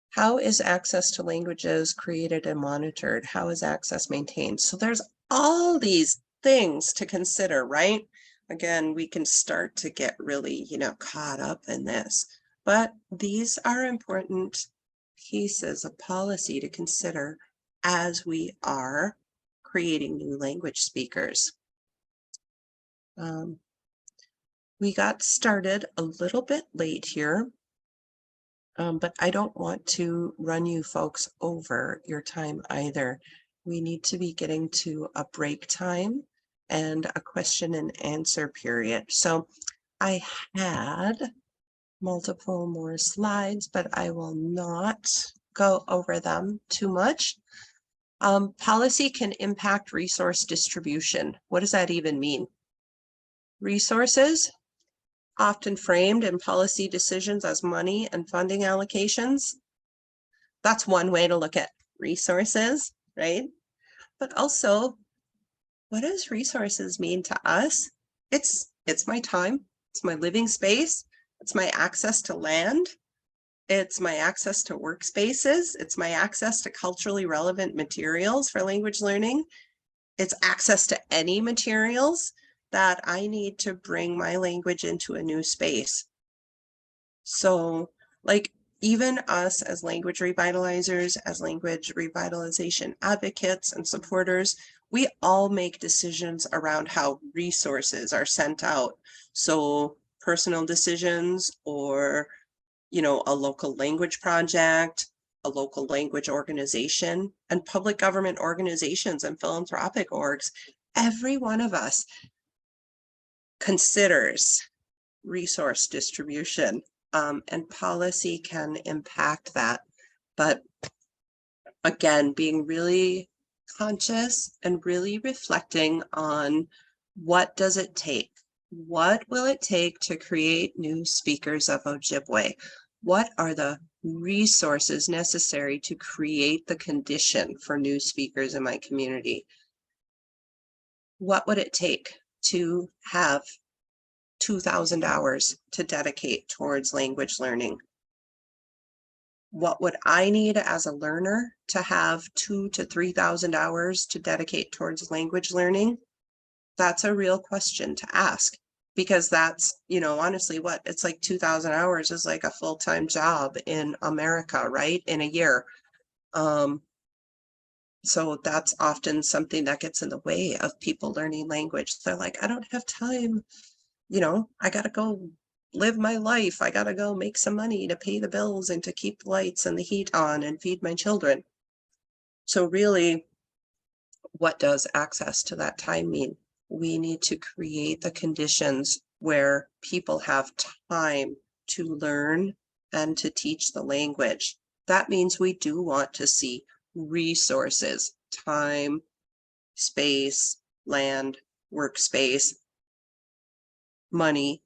How is access to languages created and monitored? How is access maintained? So there's all these things to consider, right? Again, we can start to get really, caught up in this, but these are important pieces of policy to consider as we are creating new language speakers. We got started a little bit late here, but I don't want to run you folks over your time either. We need to be getting to a break time and a question and answer period. So I had multiple more slides, but I will not go over them too much. Policy can impact resource distribution. What does that even mean? Resources, often framed in policy decisions as money and funding allocations. That's one way to look at resources, right? But also, what does resources mean to us? It's my time, it's my living space, it's my access to land, it's my access to workspaces, it's my access to culturally relevant materials for language learning, it's access to any materials that I need to bring my language into a new space. So, like, even us as language revitalizers, as language revitalization advocates and supporters, We all make decisions around how resources are sent out. So personal decisions, or, you know, a local language project, a local language organization, and public government organizations and philanthropic orgs. Every one of us considers resource distribution, and policy can impact that. But again, being really conscious and really reflecting on what does it take? What will it take to create new speakers of Ojibwe? What are the resources necessary to create the condition for new speakers in my community? What would it take to have 2,000 hours to dedicate towards language learning? What would I need as a learner to have 2,000 to 3,000 hours to dedicate towards language learning? That's a real question to ask, because that's, you know, honestly, what it's like 2,000 hours is like a full-time job in America, right? In a year. So that's often something that gets in the way of people learning language. They're like, I don't have time, you know, I gotta go live my life. I gotta go make some money to pay the bills and to keep the lights and the heat on and feed my children. So really, what does access to that time mean? We need to create the conditions where people have time to learn and to teach the language. That means we do want to see resources, time, space, land, workspace, money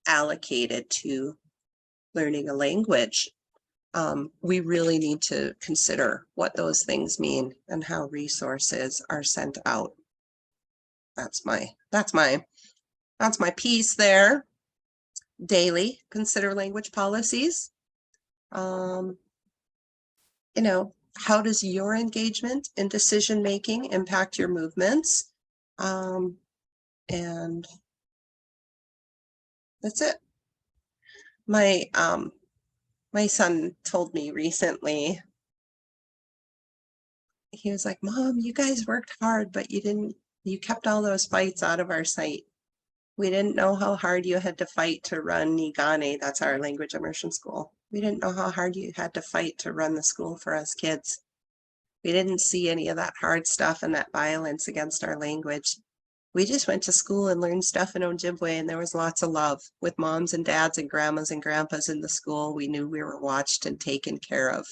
allocated to learning a language. We really need to consider what those things mean and how resources are sent out. That's my piece there. Daily, consider language policies. You know, how does your engagement in decision making impact your movements? And that's it. My son told me recently, he was like, Mom, you guys worked hard, but you kept all those fights out of our sight. We didn't know how hard you had to fight to run Nigane. That's our language immersion school. We didn't know how hard you had to fight to run the school for us kids. We didn't see any of that hard stuff and that violence against our language. We just went to school and learned stuff in Ojibwe, and there was lots of love with moms and dads and grandmas and grandpas in the school. We knew we were watched and taken care of.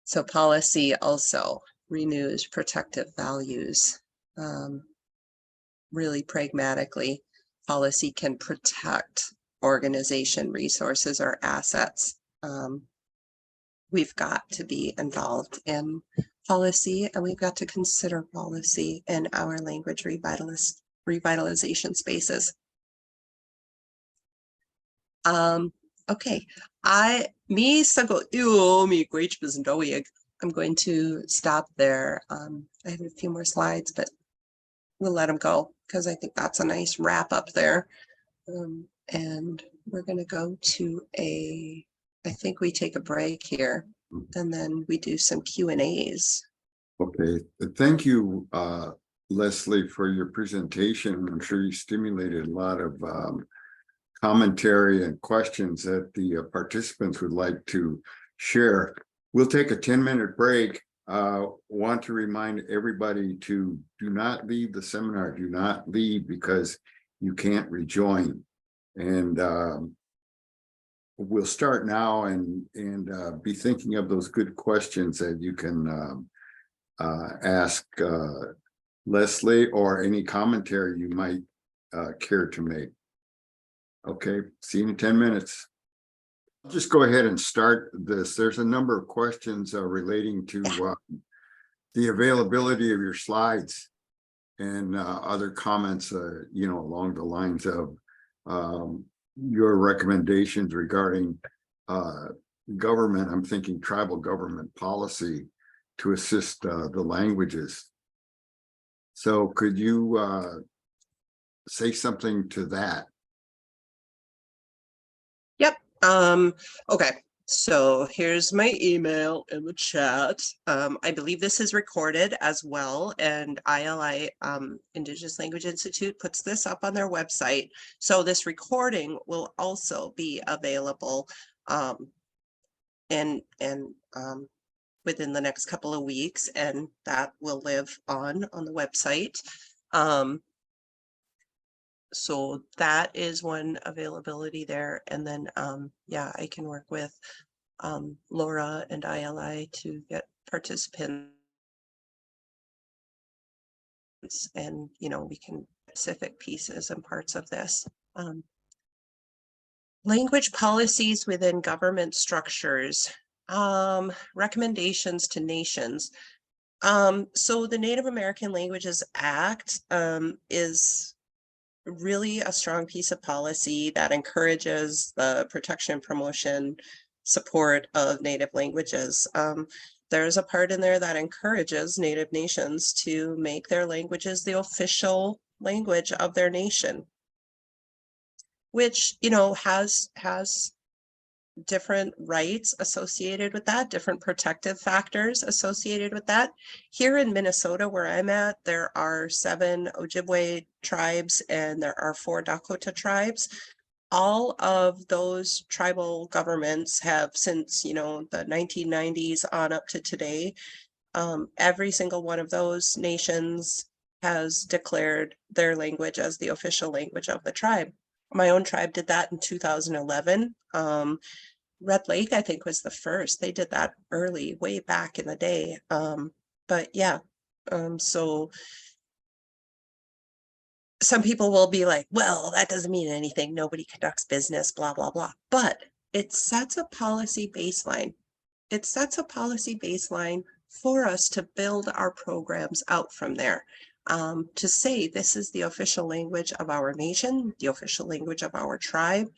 So policy also renews protective values. Really pragmatically, policy can protect organization resources or assets. We've got to be involved in policy, and we've got to consider policy in our language revitalization spaces. Okay, I'm going to stop there. I have a few more slides, but we'll let them go because I think that's a nice wrap up there. And we're going to go to I think we take a break here and then we do some Q&As. Okay, thank you, Leslie, for your presentation. I'm sure you stimulated a lot of commentary and questions that the participants would like to share. We'll take a 10-minute break. Want to remind everybody to do not leave the seminar. Do not leave because you can't rejoin. And we'll start now and be thinking of those good questions that you can ask Leslie, or any commentary you might care to make. Okay, see you in 10 minutes. I'll just go ahead and start this. There's a number of questions relating to the availability of your slides and other comments, you know, along the lines of your recommendations regarding government. I'm thinking tribal government policy to assist the languages. So could you say something to that? Yep. Okay. So here's my email in the chat. I believe this is recorded as well, and ILI, Indigenous Language Institute, puts this up on their website. So this recording will also be available and within the next couple of weeks, and that will live on the website. So that is one availability there. And then, yeah, I can work with Laura and ILI to get participants, and, you know, we can specific pieces and parts of this. Language policies within government structures, recommendations to nations. So the Native American Languages Act is really a strong piece of policy that encourages the protection, promotion, support of Native languages. There's a part in there that encourages Native nations to make their languages the official language of their nation, which, you know, has different rights associated with that, different protective factors associated with that. Here in Minnesota, where I'm at, there are 7 Ojibwe tribes and there are 4 Dakota tribes. All of those tribal governments have, since, you know, the 1990s on up to today, every single one of those nations has declared their language as the official language of the tribe. My own tribe did that in 2011. Red Lake, I think, was the first. They did that early, way back in the day. But yeah, so some people will be like, well, that doesn't mean anything. Nobody conducts business, blah, blah, blah. But it sets a policy baseline. It sets a policy baseline for us to build our programs out from there. To say this is the official language of our nation, the official language of our tribe,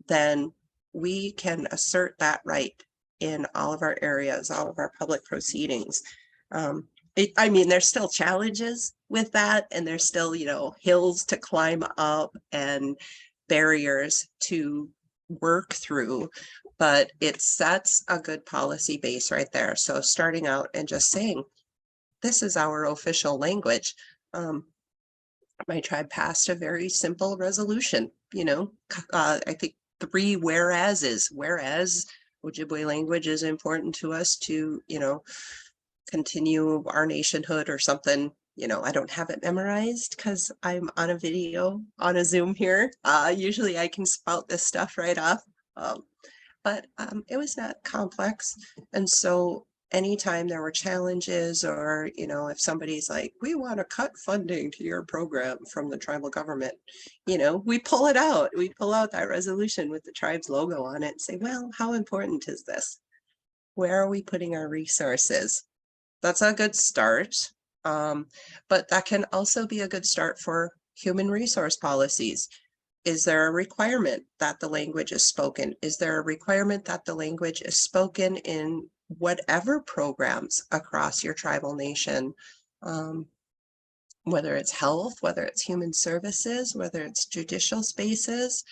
then we can assert that right in all of our areas, all of our public proceedings. I mean, there's still challenges with that, and there's still, you know, hills to climb up and barriers to work through, but it sets a good policy base right there. So starting out and just saying, this is our official language. My tribe passed a very simple resolution, you know, I think 3 whereases. Whereas Ojibwe language is important to us to, you know, continue our nationhood or something. You know, I don't have it memorized because I'm on a video on a Zoom here. Usually I can spout this stuff right off, but it was not complex. And so anytime there were challenges, or, you know, if somebody's like, we want to cut funding to your program from the tribal government, you know, we pull it out. We pull out that resolution with the tribe's logo on it and say, well, how important is this? Where are we putting our resources? That's a good start. But that can also be a good start for human resource policies. Is there a requirement that the language is spoken? Is there a requirement that the language is spoken in whatever programs across your tribal nation? Whether it's health, whether it's human services, whether it's judicial spaces,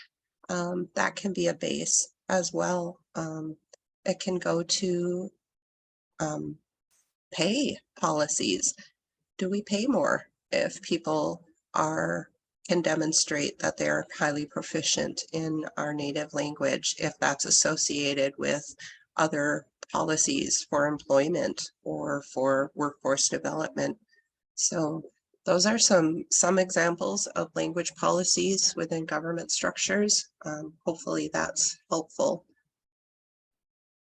that can be a base as well. It can go to pay policies. Do we pay more if people can demonstrate that they're highly proficient in our native language, if that's associated with other policies for employment or for workforce development? So those are some examples of language policies within government structures. Hopefully that's helpful.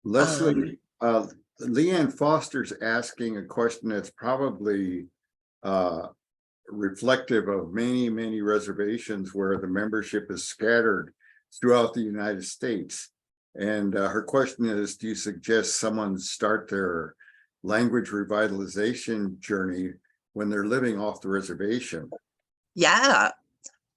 Leslie, Leanne Foster's asking a question that's probably reflective of many reservations where the membership is scattered throughout the United States. And her question is, do you suggest someone start their language revitalization journey when they're living off the reservation? Yeah,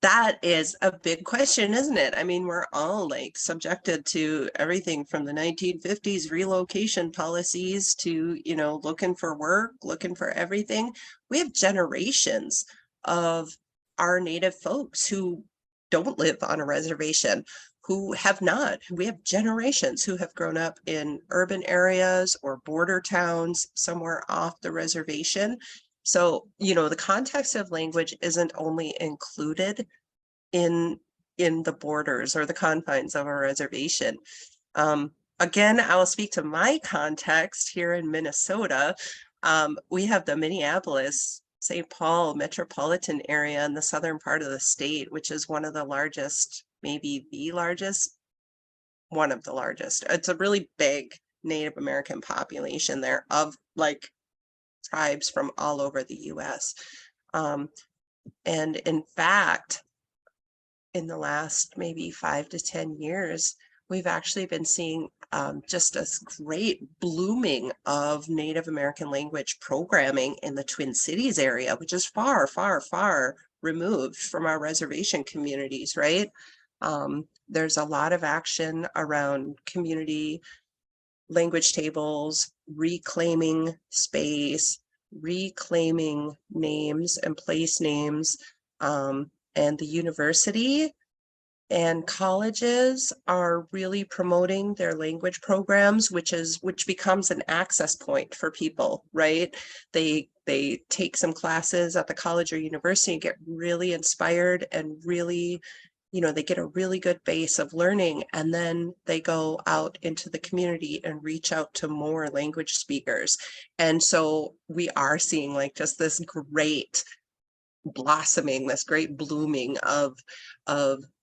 that is a big question, isn't it? I mean, we're all like subjected to everything from the 1950s relocation policies to, you know, looking for work, looking for everything. We have generations of our native folks who don't live on a reservation, who have not. We have generations who have grown up in urban areas or border towns somewhere off the reservation. So, you know, the context of language isn't only included in the borders or the confines of a reservation. Again, I will speak to my context here in Minnesota. We have the Minneapolis, St. Paul metropolitan area in the southern part of the state, which is one of the largest, maybe the largest, one of the largest. It's a really big Native American population there of like tribes from all over the US. And in fact, in the last maybe 5 to 10 years, we've actually been seeing just a great blooming of Native American language programming in the Twin Cities area, which is far, far, far removed from our reservation communities, right? There's a lot of action around community language tables, reclaiming space, reclaiming names and place names, and the university and colleges are really promoting their language programs, which becomes an access point for people, right? They take some classes at the college or university and get really inspired and really, you know, they get a really good base of learning, and then they go out into the community and reach out to more language speakers. And so we are seeing like just this great blossoming, this great blooming of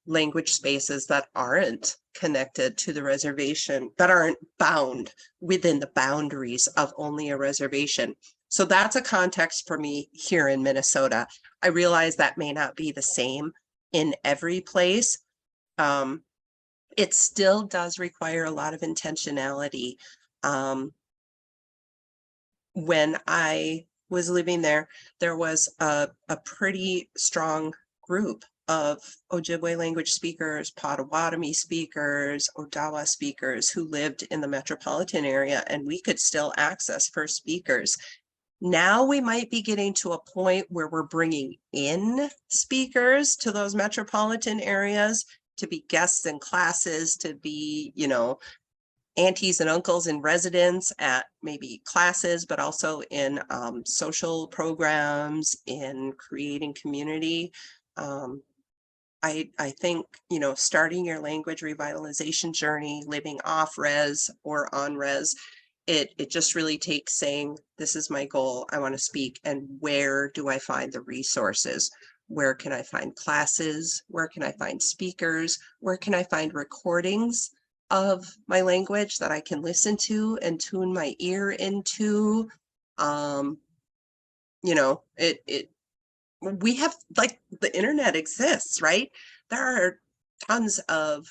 language spaces that aren't connected to the reservation, that aren't bound within the boundaries of only a reservation. So that's a context for me here in Minnesota. I realize that may not be the same in every place. It still does require a lot of intentionality. When I was living there, there was a pretty strong group of Ojibwe language speakers, Potawatomi speakers, Odawa speakers who lived in the metropolitan area, and we could still access First Speakers. Now we might be getting to a point where we're bringing in speakers to those metropolitan areas to be guests in classes, to be, you know, aunties and uncles in residence at maybe classes, but also in social programs, in creating community. I think, you know, starting your language revitalization journey, living off res or on res, it just really takes saying, this is my goal, I want to speak, and where do I find the resources? Where can I find classes? Where can I find speakers? Where can I find recordings of my language that I can listen to and tune my ear into? You know, we have, like, the internet exists, right? There are tons of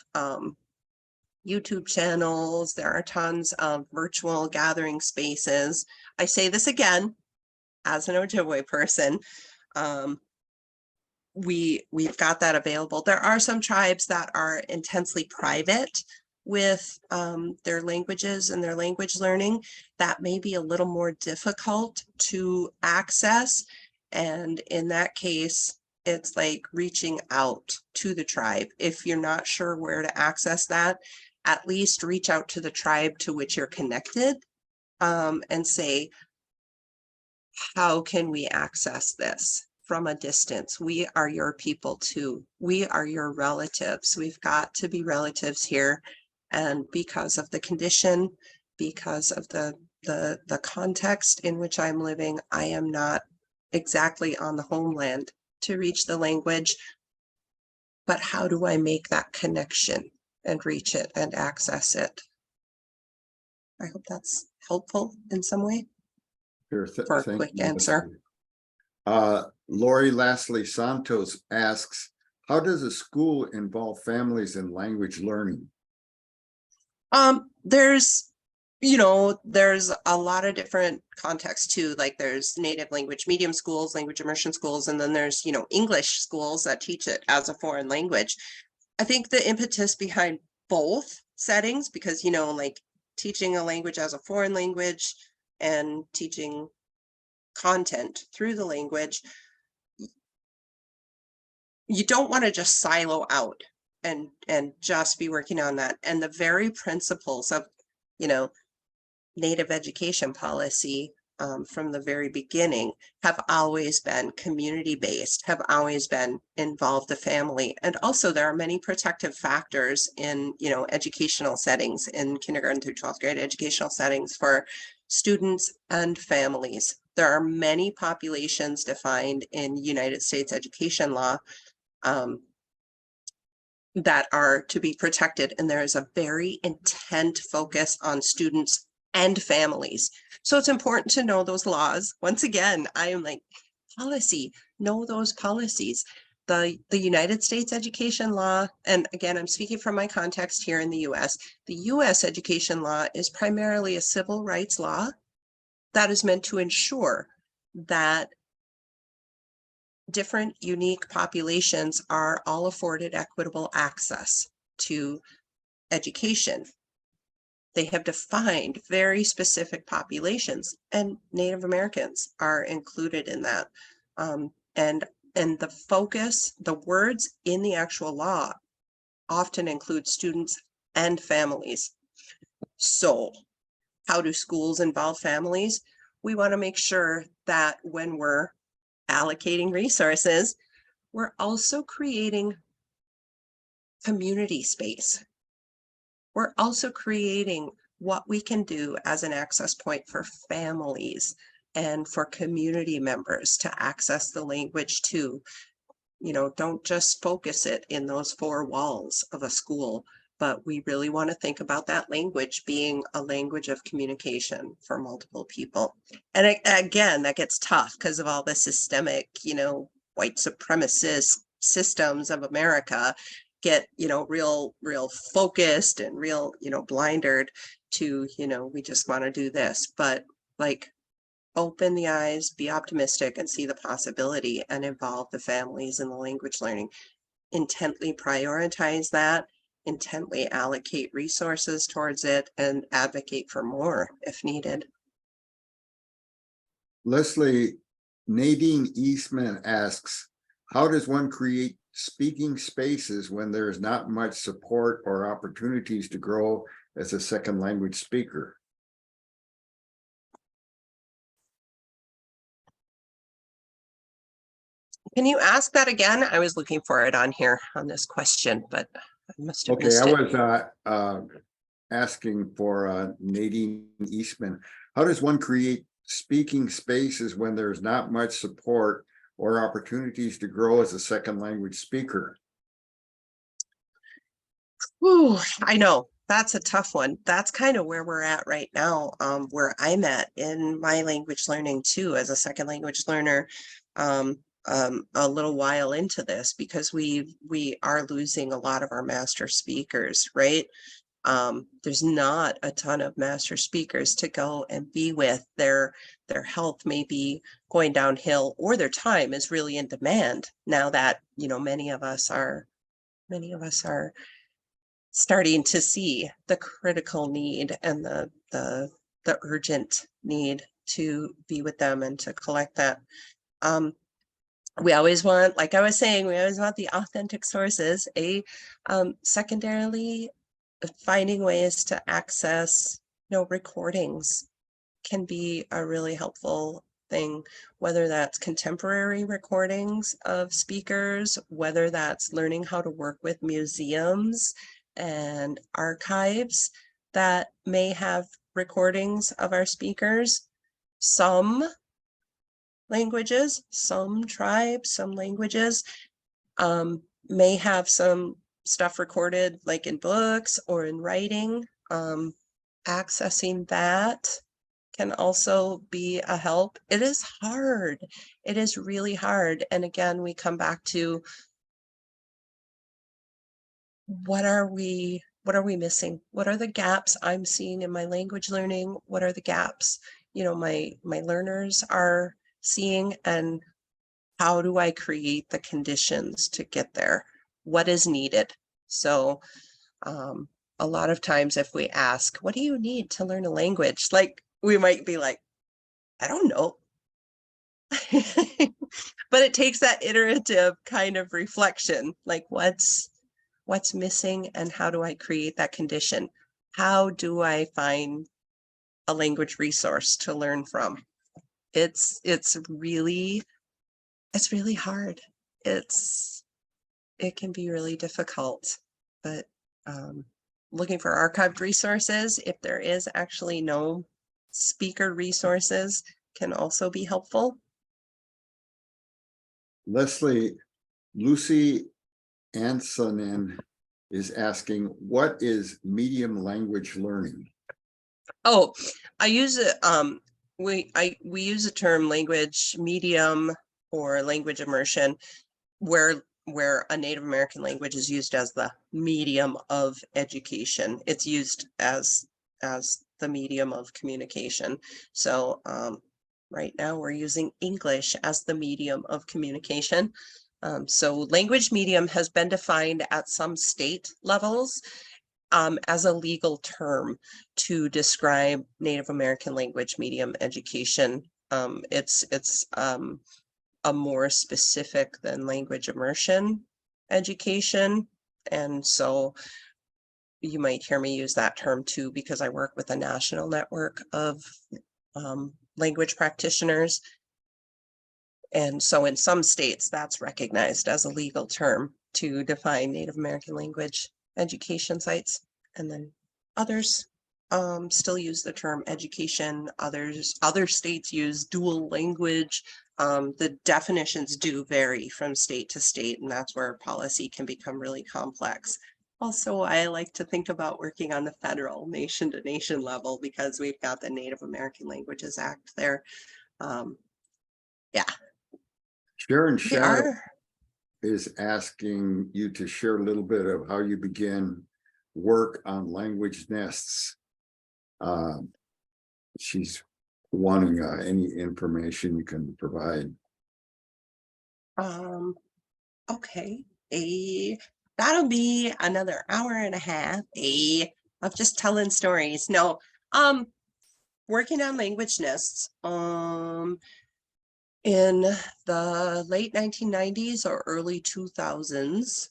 YouTube channels. There are tons of virtual gathering spaces. I say this again, as an Ojibwe person, we've got that available. There are some tribes that are intensely private with their languages and their language learning. That may be a little more difficult to access. And in that case, it's like reaching out to the tribe. If you're not sure where to access that, at least reach out to the tribe to which you're connected, and say, how can we access this from a distance? We are your people too. We are your relatives. We've got to be relatives here. And because of the condition, because of the context in which I'm living, I am not exactly on the homeland to reach the language. But how do I make that connection and reach it and access it? I hope that's helpful in some way. Sure, For a quick answer. Lori Lastly Santos asks, how does a school involve families in language learning? There's, you know, there's a lot of different contexts too. Like there's native language medium schools, language immersion schools, and then there's, you know, English schools that teach it as a foreign language. I think the impetus behind both settings, because, you know, like teaching a language as a foreign language and teaching content through the language, you don't want to just silo out and just be working on that. And the very principles of, you know, Native education policy from the very beginning have always been community-based, have always been involved the family. And also there are many protective factors in, you know, educational settings, in kindergarten through 12th grade educational settings for students and families. There are many populations defined in United States education law that are to be protected. And there is a very intent focus on students and families. So it's important to know those laws. Once again, I am like, policy, know those policies. The United States education law, and again, I'm speaking from my context here in the US, the US education law is primarily a civil rights law that is meant to ensure that different unique populations are all afforded equitable access to education. They have defined very specific populations, and Native Americans are included in that. And the focus, the words in the actual law often include students and families. So how do schools involve families? We want to make sure that when we're allocating resources, we're also creating community space. We're also creating what we can do as an access point for families and for community members to access the language too. You know, don't just focus it in those four walls of a school, but we really want to think about that language being a language of communication for multiple people. And again, that gets tough because of all the systemic, you know, white supremacist systems of America get, you know, real focused and real, you know, blinded to, you know, we just want to do this. But like, open the eyes, be optimistic, and see the possibility and involve the families in the language learning. Intently prioritize that, intently allocate resources towards it, and advocate for more if needed. Leslie, Nadine Eastman asks, how does one create speaking spaces when there is not much support or opportunities to grow as a second language speaker? Can you ask that again? I was looking for it on here on this question, but I must have Okay, missed I it. was asking for Nadine Eastman. How does one create speaking spaces when there's not much support or opportunities to grow as a second language speaker? Ooh, I know that's a tough one. That's kind of where we're at right now, where I'm at in my language learning too, as a second language learner, a little while into this, because we are losing a lot of our master speakers, right? There's not a ton of master speakers to go and be with. Their health may be going downhill, or their time is really in demand now that, you know, many of us are starting to see the critical need and the urgent need to be with them and to collect that. We always want, like I was saying, we always want the authentic sources. Secondarily, finding ways to access, you know, recordings can be a really helpful thing, whether that's contemporary recordings of speakers, whether that's learning how to work with museums and archives that may have recordings of our speakers. Some languages, some tribes, some languages may have some stuff recorded like in books or in writing. Accessing that can also be a help. It is hard. It is really hard. And again, we come back to what are we missing? What are the gaps I'm seeing in my language learning? What are the gaps, you know, my learners are seeing, and how do I create the conditions to get there? What is needed? So a lot of times if we ask, what do you need to learn a language? Like, we might be like, I don't know. But it takes that iterative kind of reflection, like what's missing and how do I create that condition? How do I find a language resource to learn from? It's really hard. It can be really difficult, but looking for archived resources, if there is actually no speaker resources, can also be helpful. Lucy Ansonen is asking, what is medium language learning? Oh, I use it, we use the term language medium or language immersion where a Native American language is used as the medium of education. It's used as the medium of communication. So right now we're using English as the medium of communication. So language medium has been defined at some state levels as a legal term to describe Native American language medium education. It's a more specific than language immersion education. And so you might hear me use that term too, because I work with a national network of language practitioners. And so in some states, that's recognized as a legal term to define Native American language education sites. And then others still use the term education. Other states use dual language. The definitions do vary from state to state, and that's where policy can become really complex. Also, I like to think about working on the federal nation to nation level because we've got the Native American Languages Act there. Yeah. Sharon Shadow is asking you to share a little bit of how you began work on language nests. She's wanting any information you can provide. Okay. That'll be another hour and a half of just telling stories. No, working on language nests. In the late 1990s or early 2000s,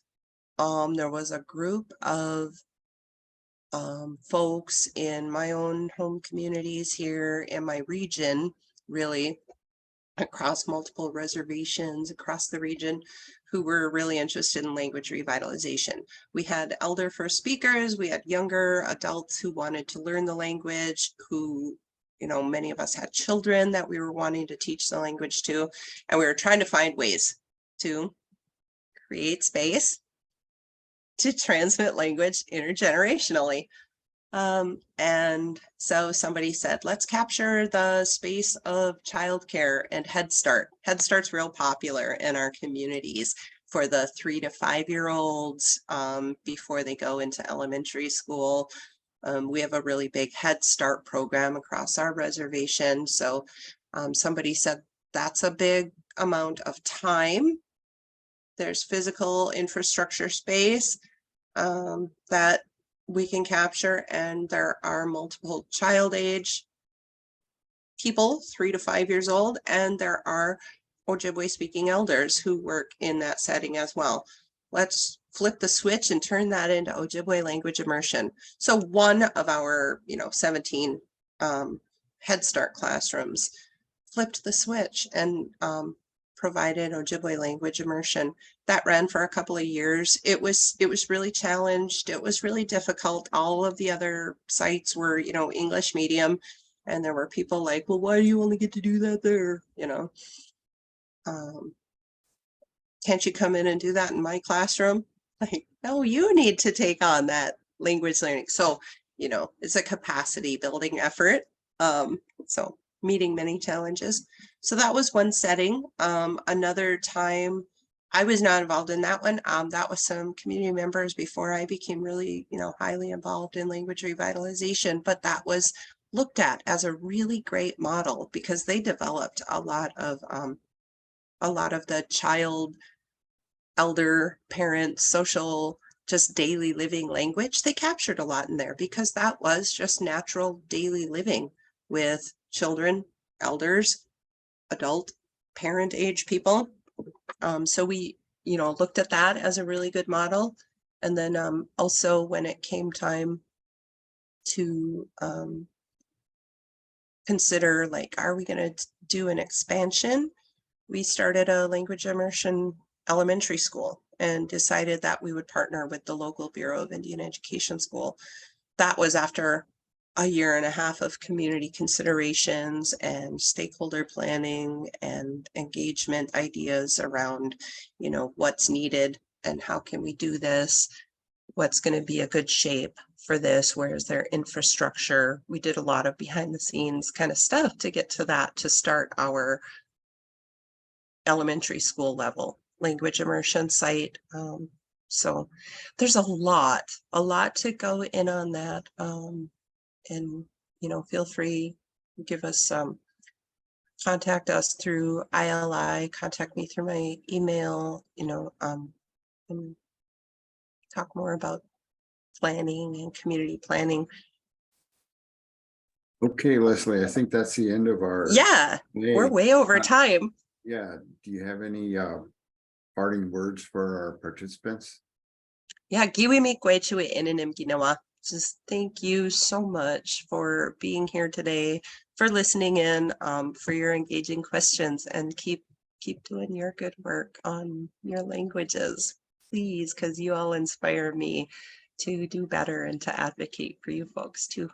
there was a group of folks in my own home communities here in my region, really across multiple reservations across the region, who were really interested in language revitalization. We had elder first speakers, we had younger adults who wanted to learn the language, who, you know, many of us had children that we were wanting to teach the language to, and we were trying to find ways to create space to transmit language intergenerationally. And so somebody said, let's capture the space of childcare and Head Start. Head Start's real popular in our communities for the 3 to 5-year-olds before they go into elementary school. We have a really big Head Start program across our reservation. So somebody said, that's a big amount of time. There's physical infrastructure space that we can capture, and there are multiple child age people, 3 to 5 years old, and there are Ojibwe speaking elders who work in that setting as well. Let's flip the switch and turn that into Ojibwe language immersion. So one of our 17 Head Start classrooms flipped the switch and provided Ojibwe language immersion. That ran for a couple of years. It was really challenged. It was really difficult. All of the other sites were, English medium, and there were people like, well, why do you only get to do that there? Can't you come in and do that in my classroom? Like, no, you need to take on that language learning. So, it's a capacity building effort. So meeting many challenges. So that was one setting. Another time, I was not involved in that one. That was some community members before I became really, highly involved in language revitalization. But that was looked at as a really great model because they developed a lot of the child, elder, parent, social, just daily living language. They captured a lot in there because that was just natural daily living with children, elders, adult parent age people. So we, looked at that as a really good model. And then also when it came time to consider, like, are we going to do an expansion? We started a language immersion elementary school and decided that we would partner with the local Bureau of Indian Education School. That was after a year and a half of community considerations and stakeholder planning and engagement ideas around, what's needed and how can we do this? What's going to be a good shape for this? Where is their infrastructure? We did a lot of behind the scenes kind of stuff to get to that, to start our elementary school level language immersion site. So there's a lot to go in on that. And, feel free, give us contact us through ILI, contact me through my email, and talk more about planning and community planning. Okay, Leslie, I think that's the end of our. Yeah, we're way over time. Yeah, do you have any parting words for our participants? Yeah, Gidinwewininaan Ginawa. Just thank you so much for being here today, for listening in, for your engaging questions, and keep doing your good work on your languages, please, because you all inspire me to do better and to advocate for you folks too.